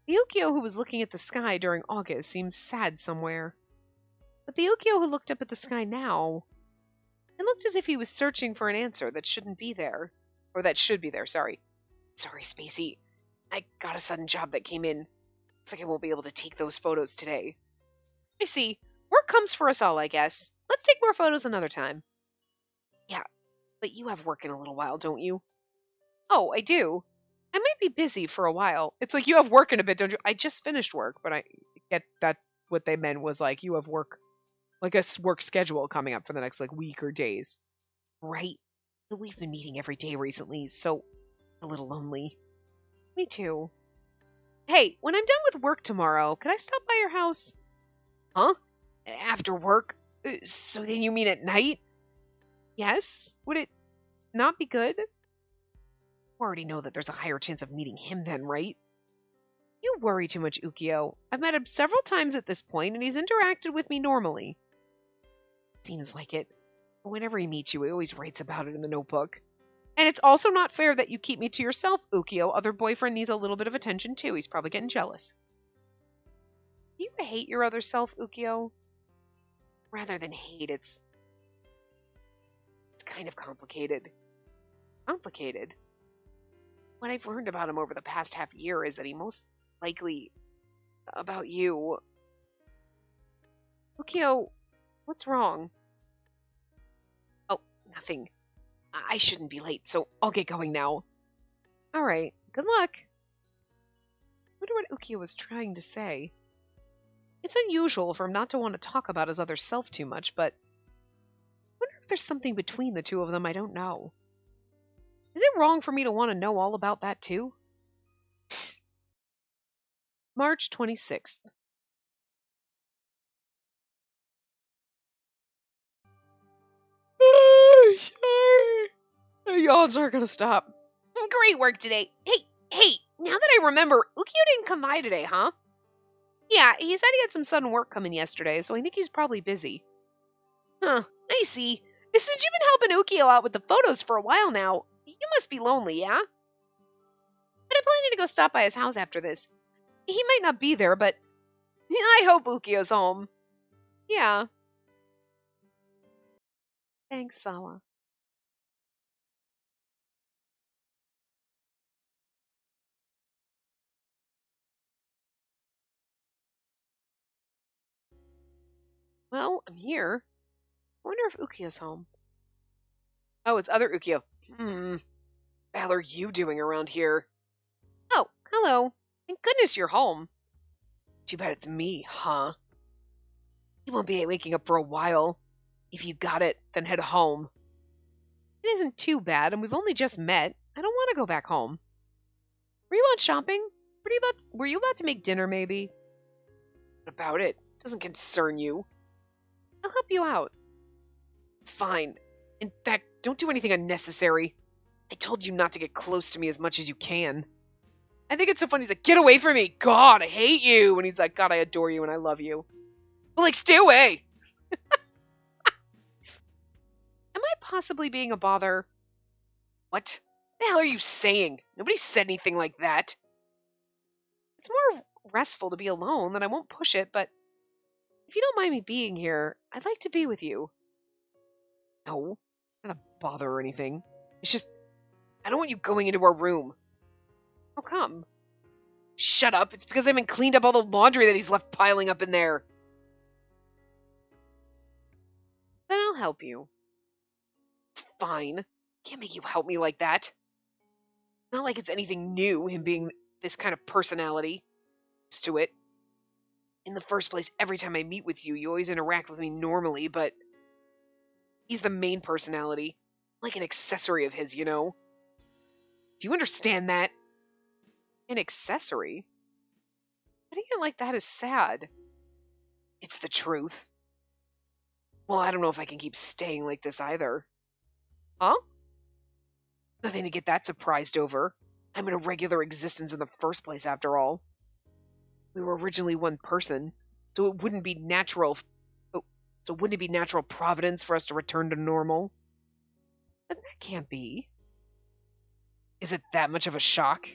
The Ukio who was looking at the sky during August seems sad somewhere. But the Ukio who looked up at the sky now, it looked as if he was searching for an answer that shouldn't be there. Or that should be there, sorry. Sorry, Spacey. I got a sudden job that came in. Looks like I won't be able to take those photos today. I see. Work comes for us all, I guess. Let's take more photos another time. Yeah, but you have work in a little while, don't you? Oh, I do. I might be busy for a while. It's like you have work in a bit, don't you? I just finished work, but I get that what they meant was like you have work, like a work schedule coming up for the next like week or days. Right. But we've been meeting every day recently, so a little lonely. Me too. Hey, when I'm done with work tomorrow, can I stop by your house? Huh? After work? So then you mean at night? Yes? Would it not be good? You already know that there's a higher chance of meeting him then, right? You worry too much, Ukio. I've met him several times at this point, and he's interacted with me normally. Seems like it. But whenever he meets you, he always writes about it in the notebook. And it's also not fair that you keep me to yourself, Ukio. Other boyfriend needs a little bit of attention, too. He's probably getting jealous. Do you hate your other self, Ukio? Rather than hate, it's kind of complicated. Complicated? What I've learned about him over the past half year is that he most likely... about you. Ukio, what's wrong? Oh, nothing. I shouldn't be late, so I'll get going now. Alright, good luck. I wonder what Ukio was trying to say. It's unusual for him not to want to talk about his other self too much, but I wonder if there's something between the two of them I don't know. Is it wrong for me to want to know all about that too? March 26th. Sorry. The yawns aren't gonna stop. Great work today. Hey, now that I remember, Ukio didn't come by today, huh? Yeah, he said he had some sudden work coming yesterday, so I think he's probably busy. Huh, I see. Since you've been helping Ukio out with the photos for a while now, you must be lonely, yeah? But I'm planning to go stop by his house after this. He might not be there, but I hope Ukio's home. Yeah. Thanks, Sawa. Well, I'm here. I wonder if Ukiyo's home. Oh, it's other Ukiyo. The hell are you doing around here? Oh, hello. Thank goodness you're home. Too bad it's me, huh? You won't be waking up for a while. If you got it, then head home. It isn't too bad, and we've only just met. I don't want to go back home. Were you out shopping? Were you about to make dinner, maybe? What about it? Doesn't concern you. I'll help you out. It's fine. In fact, don't do anything unnecessary. I told you not to get close to me as much as you can. I think it's so funny. He's like, get away from me. God, I hate you. And he's like, God, I adore you and I love you. But like, stay away. Am I possibly being a bother? What the hell are you saying? Nobody said anything like that. It's more restful to be alone, then I won't push it, but if you don't mind me being here, I'd like to be with you. No, not a bother or anything. It's just, I don't want you going into our room. How come? Shut up. It's because I haven't cleaned up all the laundry that he's left piling up in there. Then I'll help you. It's fine. Can't make you help me like that. Not like it's anything new, him being this kind of personality. Used to it. In the first place, every time I meet with you, you always interact with me normally, but he's the main personality. Like an accessory of his, you know? Do you understand that? An accessory? Putting it like that is sad. It's the truth. Well, I don't know if I can keep staying like this either. Huh? Nothing to get that surprised over. I'm in a regular existence in the first place, after all. We were originally one person, so it wouldn't be natural. So wouldn't it be natural providence for us to return to normal? But that can't be. Is it that much of a shock?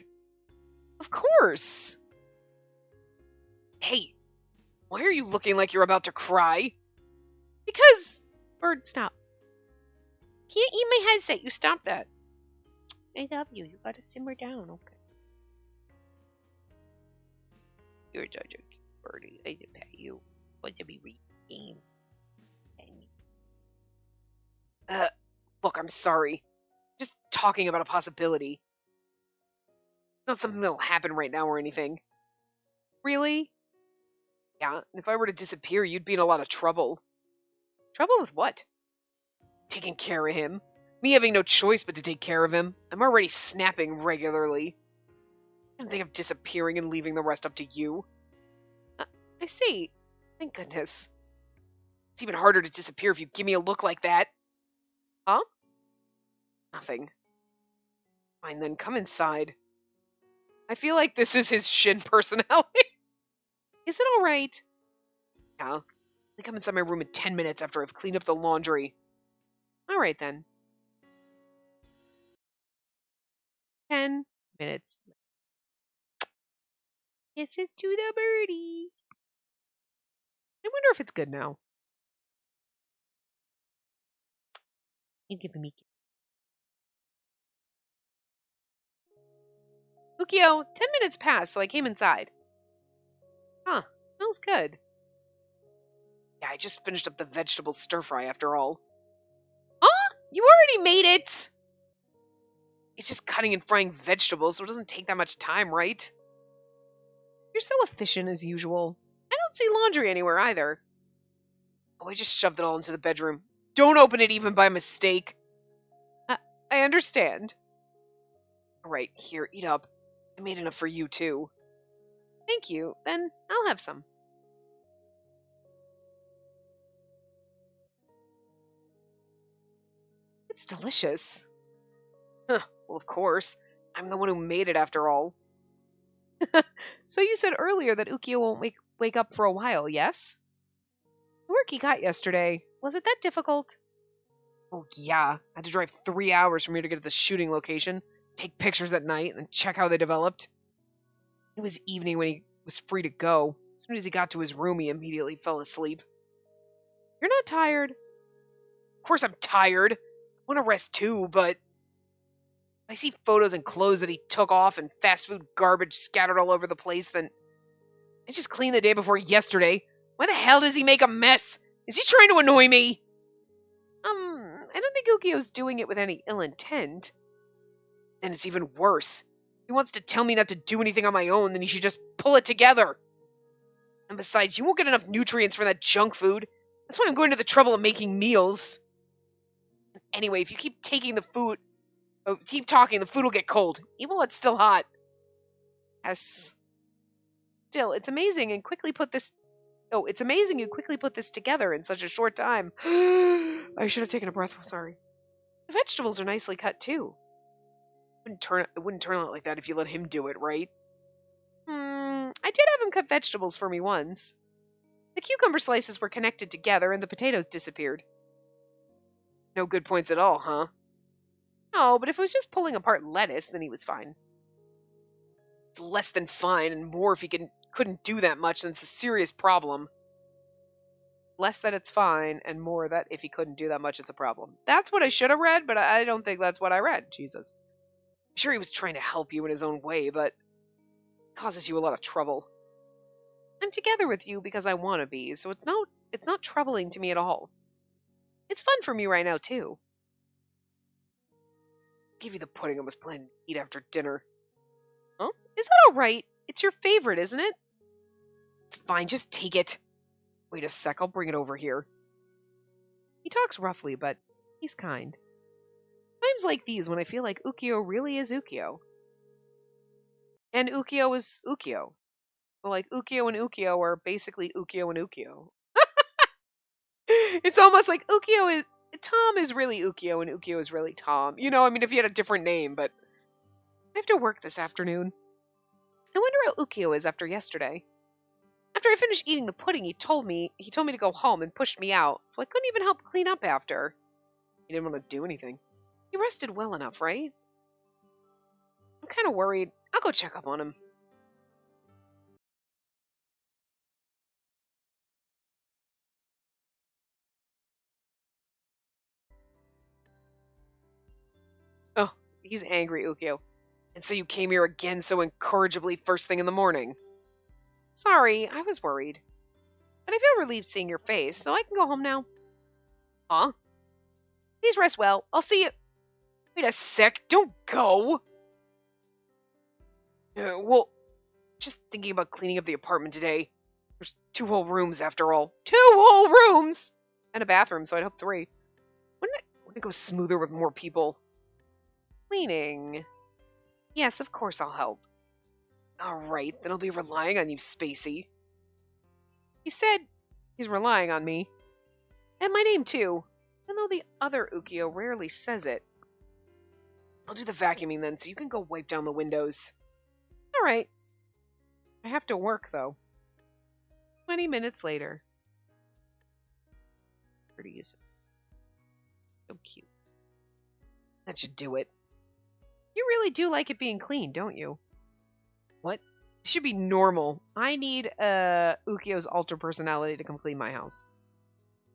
Of course. Hey, why are you looking like you're about to cry? Because... Bird, stop. Can't eat my headset. You stop that. I love you. You gotta simmer down, okay? You're such a cute birdie. I just pet you. Want to be reading. Look, I'm sorry. Just talking about a possibility. Not something that'll happen right now or anything. Really? Yeah, and if I were to disappear, you'd be in a lot of trouble. Trouble with what? Taking care of him. Me having no choice but to take care of him. I'm already snapping regularly. I didn't think of disappearing and leaving the rest up to you. I see. Thank goodness. It's even harder to disappear if you give me a look like that. Huh? Nothing. Fine then, come inside. I feel like this is his Shin personality. Is it alright? Yeah. I'll come inside my room in 10 minutes after I've cleaned up the laundry. Alright then. 10 minutes. Kisses to the birdie. I wonder if it's good now. You give me. Ukiyo, 10 minutes passed, so I came inside. Huh, smells good. Yeah, I just finished up the vegetable stir-fry after all. Huh? You already made it! It's just cutting and frying vegetables, so it doesn't take that much time, right? You're so efficient as usual. I don't see laundry anywhere either. Oh, I just shoved it all into the bedroom. Don't open it even by mistake. I understand. Alright, here, eat up. I made enough for you, too. Thank you. Then I'll have some. It's delicious. Huh, well, of course. I'm the one who made it after all. So you said earlier that Ukiyo won't wake up for a while, yes? The work he got yesterday, was it that difficult? Oh, yeah. I had to drive 3 hours from here to get to the shooting location, take pictures at night, and then check how they developed. It was evening when he was free to go. As soon as he got to his room, he immediately fell asleep. You're not tired? Of course I'm tired. I want to rest too, but I see photos and clothes that he took off and fast food garbage scattered all over the place, then I just cleaned the day before yesterday. Why the hell does he make a mess? Is he trying to annoy me? I don't think Ukio's doing it with any ill intent. And it's even worse. He wants to tell me not to do anything on my own, then he should just pull it together. And besides, you won't get enough nutrients from that junk food. That's why I'm going to the trouble of making meals. Anyway, if you keep taking the food, keep talking, the food will get cold, even while it's still hot. Yes. Still, it's amazing you quickly put this together in such a short time. I should have taken a breath. Sorry. The vegetables are nicely cut too. It wouldn't turn out like that if you let him do it, right? I did have him cut vegetables for me once. The cucumber slices were connected together and the potatoes disappeared. No good points at all, huh? No, but if it was just pulling apart lettuce, then he was fine. It's less than fine, and more if he couldn't do that much, then it's a serious problem. Less that it's fine, and more that if he couldn't do that much, it's a problem. That's what I should have read, but I don't think that's what I read. Jesus. I'm sure he was trying to help you in his own way, but it causes you a lot of trouble. I'm together with you because I want to be, so it's not troubling to me at all. It's fun for me right now, too. I'll give you the pudding I was planning to eat after dinner. Huh? Is that alright? It's your favorite, isn't it? It's fine, just take it. Wait a sec, I'll bring it over here. He talks roughly, but he's kind. Times like these when I feel like Ukio really is Ukio. And Ukio is Ukio. Well, like, Ukio and Ukio are basically Ukio and Ukio. It's almost like Tom is really Ukio and Ukio is really Tom. You know, I mean, if you had a different name, but I have to work this afternoon. I wonder how Ukio is after yesterday. After I finished eating the pudding, he told me to go home and pushed me out, so I couldn't even help clean up after. He didn't want to do anything. He rested well enough, right? I'm kind of worried. I'll go check up on him. Oh, he's angry, Ukio. And so you came here again so incorrigibly first thing in the morning. Sorry, I was worried. But I feel relieved seeing your face, so I can go home now. Huh? Please rest well. I'll see you. Wait a sec. Don't go. Well, just thinking about cleaning up the apartment today. There's 2 whole rooms after all. 2 whole rooms! And a bathroom, so I'd hope 3. Wouldn't it go smoother with more people? Cleaning. Yes, of course I'll help. Alright, then I'll be relying on you, Spacey. He said he's relying on me. And my name, too. Even though the other Ukio rarely says it. I'll do the vacuuming then, so you can go wipe down the windows. Alright. I have to work, though. 20 minutes later. Pretty so cute. That should do it. You really do like it being clean, don't you? What? It should be normal. I need Ukio's alter personality to come clean my house.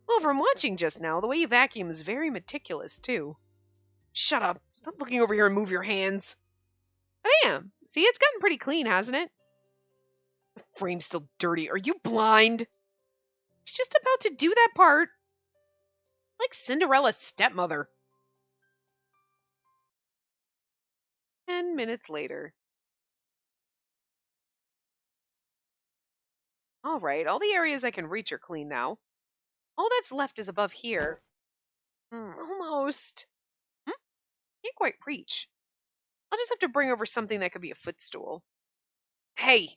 Well, from watching just now, the way you vacuum is very meticulous, too. Shut up. Stop looking over here and move your hands. But I am. See, it's gotten pretty clean, hasn't it? The frame's still dirty. Are you blind? She's just about to do that part. Like Cinderella's stepmother. 10 minutes later. Alright, all the areas I can reach are clean now. All that's left is above here. Almost. Can't quite reach. I'll just have to bring over something that could be a footstool. Hey!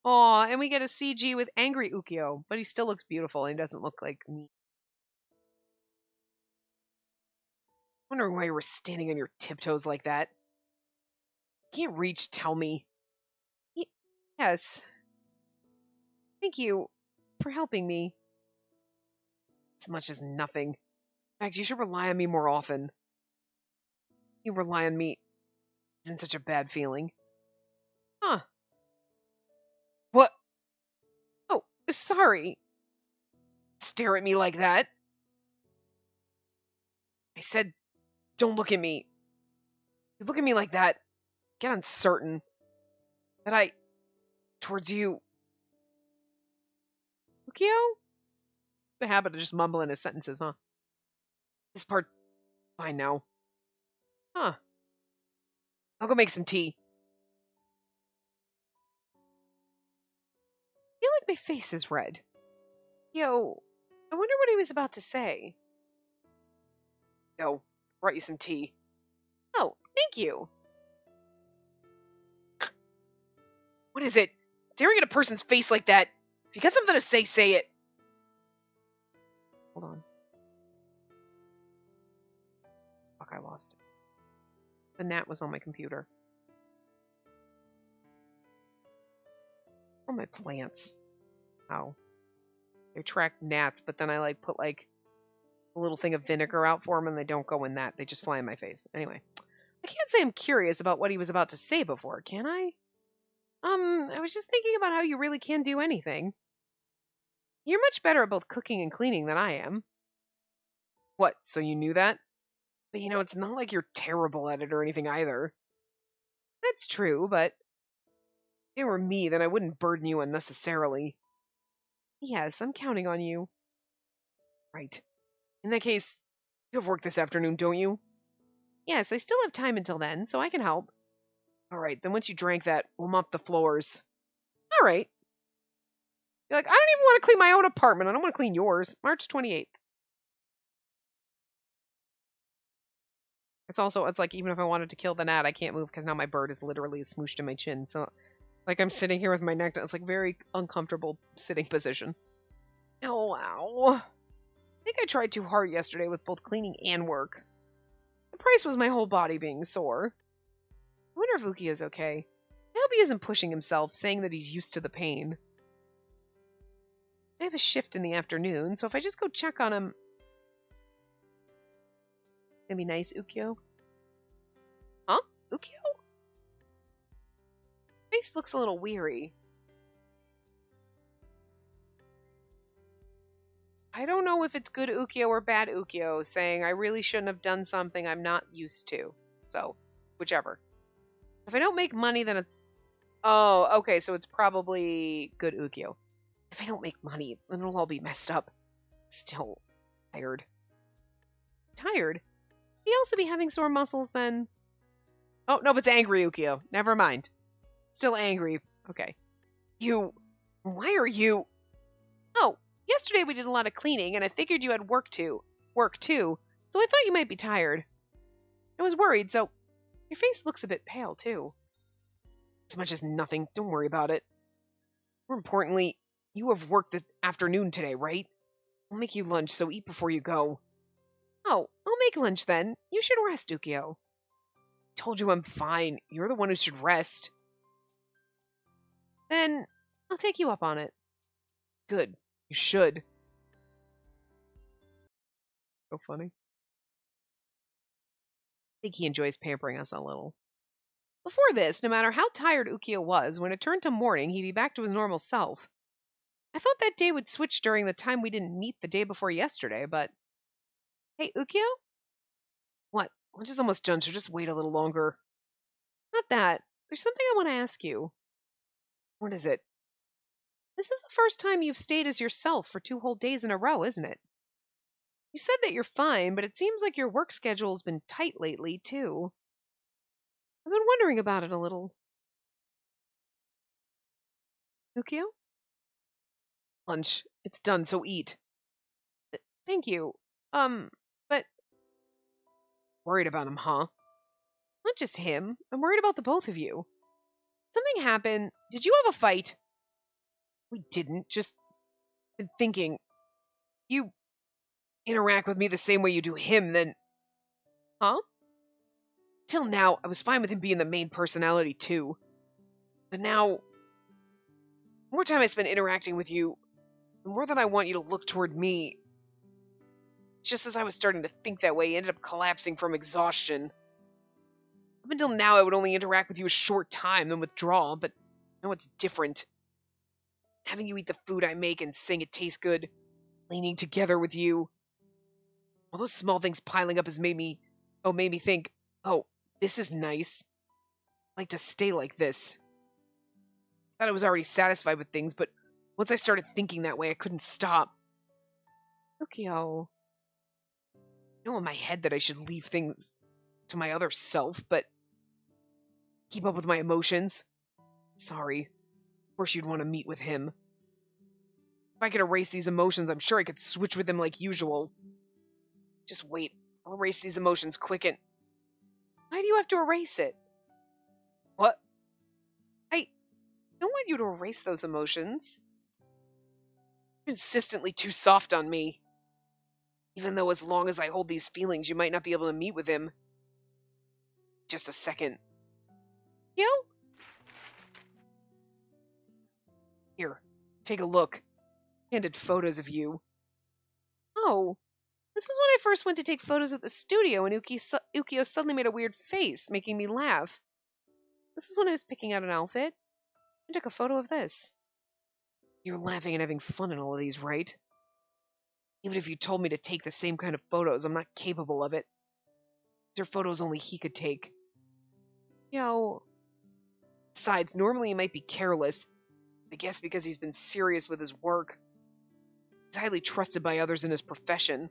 Aw, and we get a CG with angry Ukio, but he still looks beautiful and he doesn't look like me. Wondering why you were standing on your tiptoes like that. Can't reach, tell me. Yes. Thank you for helping me. As much as nothing. In fact, you should rely on me more often. You rely on me isn't such a bad feeling. Huh. What? Oh, sorry. Stare at me like that. I said, don't look at me. You look at me like that, get uncertain. That towards you. Ukyo? The habit of just mumbling his sentences, huh? This part's fine now. Huh. I'll go make some tea. I feel like my face is red. Yo, I wonder what he was about to say. Yo, brought you some tea. Oh, thank you. What is it? Staring at a person's face like that. If you got something to say, say it. Hold on. Fuck, I lost it. The gnat was on my computer. Or my plants. Oh. They attract gnats, but then I put a little thing of vinegar out for them and they don't go in that. They just fly in my face. Anyway. I can't say I'm curious about what he was about to say before, can I? I was just thinking about how you really can do anything. You're much better at both cooking and cleaning than I am. What, so you knew that? But it's not like you're terrible at it or anything either. That's true, but if it were me, then I wouldn't burden you unnecessarily. Yes, I'm counting on you. Right. In that case, you have work this afternoon, don't you? Yes, I still have time until then, so I can help. All right, then once you drank that, we'll mop the floors. All right. You're like, I don't even want to clean my own apartment. I don't want to clean yours. March 28th. It's like, even if I wanted to kill the gnat, I can't move because now my bird is literally smooshed in my chin. So, I'm sitting here with my neck down. It's very uncomfortable sitting position. Oh, wow. I think I tried too hard yesterday with both cleaning and work. The price was my whole body being sore. I wonder if Uki is okay. I hope he isn't pushing himself, saying that he's used to the pain. I have a shift in the afternoon, so if I just go check on him... Gonna be nice, Ukyo? Huh? Ukyo? Face looks a little weary. I don't know if it's good Ukyo or bad Ukyo, saying I really shouldn't have done something I'm not used to. So, whichever. If I don't make money, then oh, okay, so it's probably good Ukyo. If I don't make money, then it'll all be messed up. Still tired. Tired? He also be having sore muscles then? Oh, no, but it's angry Ukyo. Never mind. Still angry. Okay. Why are you... Oh, yesterday we did a lot of cleaning, and I figured you had work too, so I thought you might be tired. I was worried, so your face looks a bit pale, too. As much as nothing, don't worry about it. More importantly, you have work this afternoon today, right? I'll make you lunch, so eat before you go. Oh, I'll make lunch then. You should rest, Ukyo. Told you I'm fine. You're the one who should rest. Then I'll take you up on it. Good. You should. So funny. I think he enjoys pampering us a little. Before this, no matter how tired Ukyo was, when it turned to morning, he'd be back to his normal self. I thought that day would switch during the time we didn't meet the day before yesterday, but... Hey, Ukyo? What? Lunch is almost done, so just wait a little longer. Not that. There's something I want to ask you. What is it? This is the first time you've stayed as yourself for 2 whole days in a row, isn't it? You said that you're fine, but it seems like your work schedule's been tight lately, too. I've been wondering about it a little. Ukyo? Lunch. It's done, so eat. Thank you. But... Worried about him, huh? Not just him. I'm worried about the both of you. Something happened. Did you have a fight? We didn't. Just been thinking. You interact with me the same way you do him, then... Huh? Till now, I was fine with him being the main personality, too. But now... The more time I spend interacting with you, the more that I want you to look toward me. Just as I was starting to think that way, he ended up collapsing from exhaustion. Up until now, I would only interact with you a short time, then withdraw, but now it's different. Having you eat the food I make and saying it tastes good, leaning together with you. All those small things piling up has made me think, oh, this is nice. I'd like to stay like this. Thought I was already satisfied with things, but once I started thinking that way, I couldn't stop. Ukyo. I know in my head that I should leave things to my other self, but keep up with my emotions. Sorry. Of course you'd want to meet with him. If I could erase these emotions, I'm sure I could switch with him like usual. Just wait. I'll erase these emotions quick and... Why do you have to erase it? What? I don't want you to erase those emotions. You're consistently too soft on me. Even though as long as I hold these feelings, you might not be able to meet with him. Just a second. Yo? Here, take a look. Candid photos of you. Oh, this was when I first went to take photos at the studio and Ukyo suddenly made a weird face, making me laugh. This was when I was picking out an outfit. I took a photo of this. You're laughing and having fun in all of these, right? Even if you told me to take the same kind of photos, I'm not capable of it. These are photos only he could take. Yo. Besides, normally he might be careless. I guess because he's been serious with his work. He's highly trusted by others in his profession.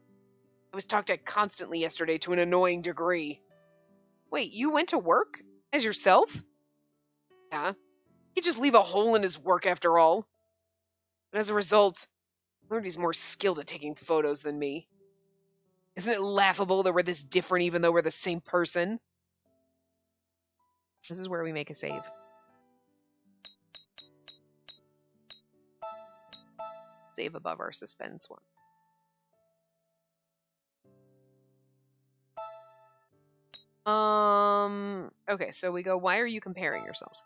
I was talked at constantly yesterday to an annoying degree. Wait, you went to work? As yourself? Yeah. He'd just leave a hole in his work after all. But as a result, I learned he's more skilled at taking photos than me. Isn't it laughable that we're this different even though we're the same person? This is where we make a save. Save above our suspense one. Okay, so we go, why are you comparing yourself?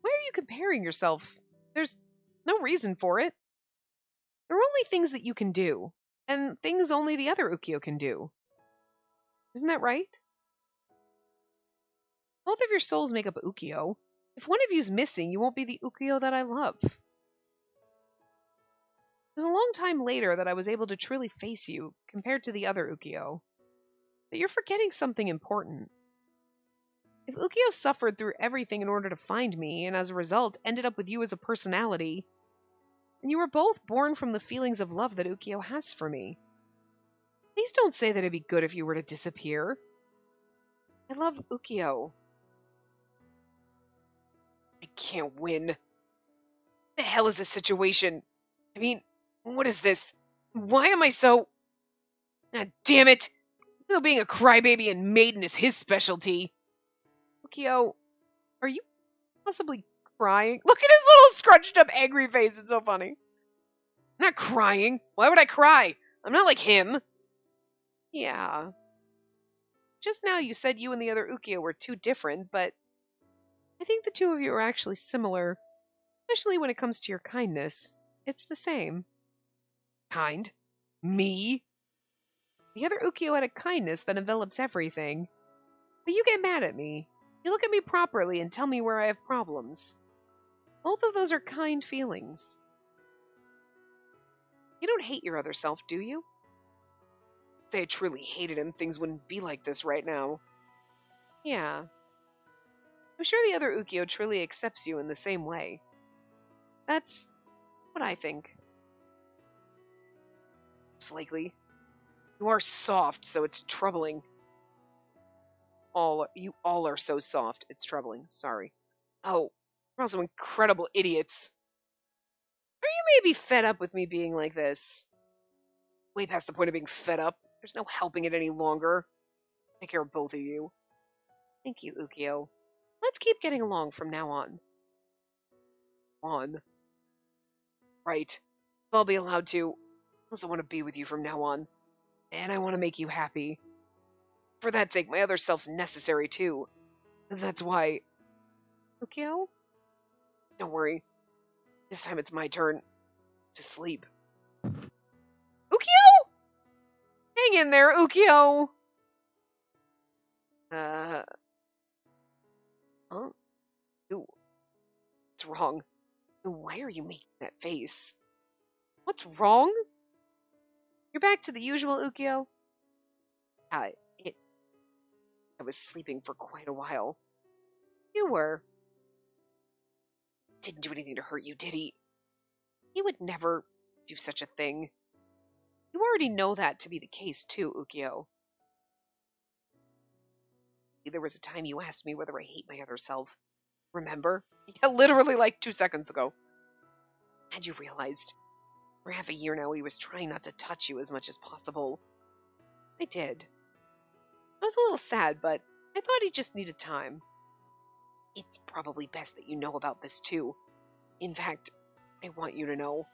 Why are you comparing yourself? There's no reason for it. There are only things that you can do, and things only the other Ukyo can do. Isn't that right? Both of your souls make up Ukyo. If one of you's missing, you won't be the Ukyo that I love. It was a long time later that I was able to truly face you, compared to the other Ukyo. But you're forgetting something important. If Ukyo suffered through everything in order to find me, and as a result ended up with you as a personality, then you were both born from the feelings of love that Ukyo has for me. Please don't say that it'd be good if you were to disappear. I love Ukyo. I can't win. What the hell is this situation? I mean, what is this? Why am I so... Ah, damn it! Still being a crybaby and maiden is his specialty. Ukyo, are you possibly crying? Look at his little scrunched up angry face, it's so funny. I'm not crying. Why would I cry? I'm not like him. Yeah. Just now you said you and the other Ukyo were too different, but I think the two of you are actually similar. Especially when it comes to your kindness. It's the same. Kind? Me? The other Ukyo had a kindness that envelops everything. But you get mad at me. You look at me properly and tell me where I have problems. Both of those are kind feelings. You don't hate your other self, do you? If I truly hated him, things wouldn't be like this right now. Yeah. I'm sure the other Ukyo truly accepts you in the same way. That's what I think. Most likely. You are soft, so it's troubling. You all are so soft, it's troubling. Sorry. Oh, you're also incredible idiots. Are you maybe fed up with me being like this? Way past the point of being fed up. There's no helping it any longer. Take care of both of you. Thank you, Ukyo. Let's keep getting along from now on. On? Right. I'll be allowed to. I also want to be with you from now on. And I want to make you happy. For that sake, my other self's necessary too. That's why... Ukyo? Don't worry. This time it's my turn to sleep. Ukyo? Hang in there, Ukyo! Huh? Ooh. What's wrong? Why are you making that face? What's wrong? You're back to the usual, Ukyo? I was sleeping for quite a while. You were. didn't do anything to hurt you, did he? He would never do such a thing. You already know that to be the case, too, Ukyo. There was a time you asked me whether I hate my other self. Remember? Yeah, literally like 2 seconds ago. Had you realized? For half a year now, he was trying not to touch you as much as possible. I did. I was a little sad, but I thought he just needed time. It's probably best that you know about this, too. In fact, I want you to know.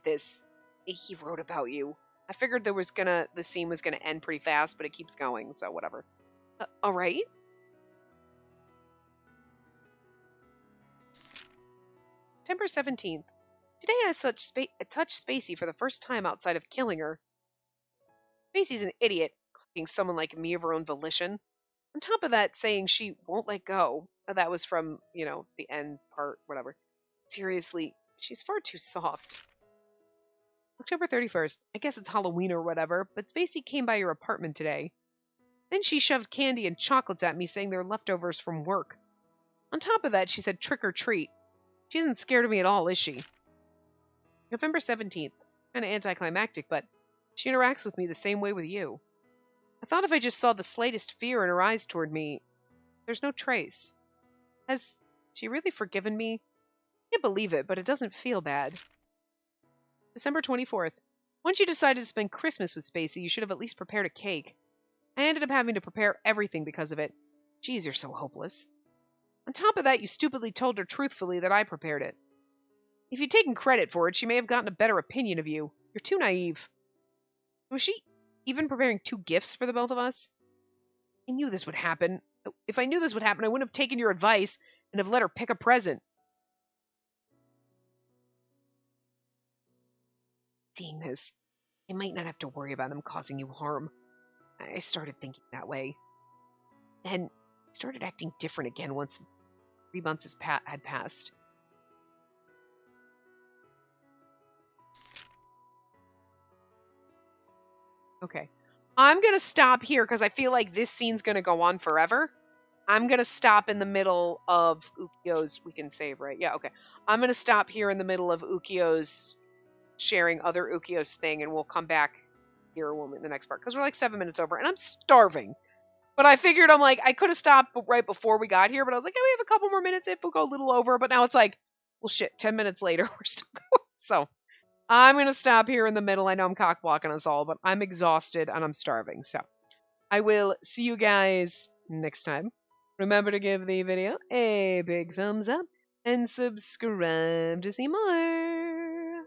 This, he wrote about you. I figured the scene was gonna end pretty fast, but it keeps going, so whatever. Alright. September 17th. Today I touched Spacey for the first time outside of killing her. Spacey's an idiot, clicking someone like me of her own volition. On top of that, saying she won't let go. That was from, the end part, whatever. Seriously, she's far too soft. October 31st. I guess it's Halloween or whatever, but Spacey came by your apartment today. Then she shoved candy and chocolates at me, saying they're leftovers from work. On top of that, she said trick or treat. She isn't scared of me at all, is she? November 17th. Kind of anticlimactic, but she interacts with me the same way with you. I thought if I just saw the slightest fear in her eyes toward me, there's no trace. Has she really forgiven me? I can't believe it, but it doesn't feel bad. December 24th. Once you decided to spend Christmas with Spacey, you should have at least prepared a cake. I ended up having to prepare everything because of it. Geez, you're so hopeless. On top of that, you stupidly told her truthfully that I prepared it. If you'd taken credit for it, she may have gotten a better opinion of you. You're too naive. Was she even preparing 2 gifts for the both of us? I knew this would happen. If I knew this would happen, I wouldn't have taken your advice and have let her pick a present. Seeing this, I might not have to worry about him causing you harm. I started thinking that way. Then I started acting different again once 3 months had passed. Okay. I'm going to stop here because I feel like this scene's going to go on forever. I'm going to stop in the middle of Ukyo's... We can save, right? Yeah, okay. I'm going to stop here in the middle of Ukyo's sharing other Ukyo's thing, and we'll come back here in the next part because we're like 7 minutes over, and I'm starving. But I figured I could have stopped right before we got here, but I was like, hey, we have a couple more minutes if we'll go a little over. But now it's like, well, shit, 10 minutes later, we're still going. So I'm going to stop here in the middle. I know I'm cock blocking us all, but I'm exhausted and I'm starving. So I will see you guys next time. Remember to give the video a big thumbs up and subscribe to see more.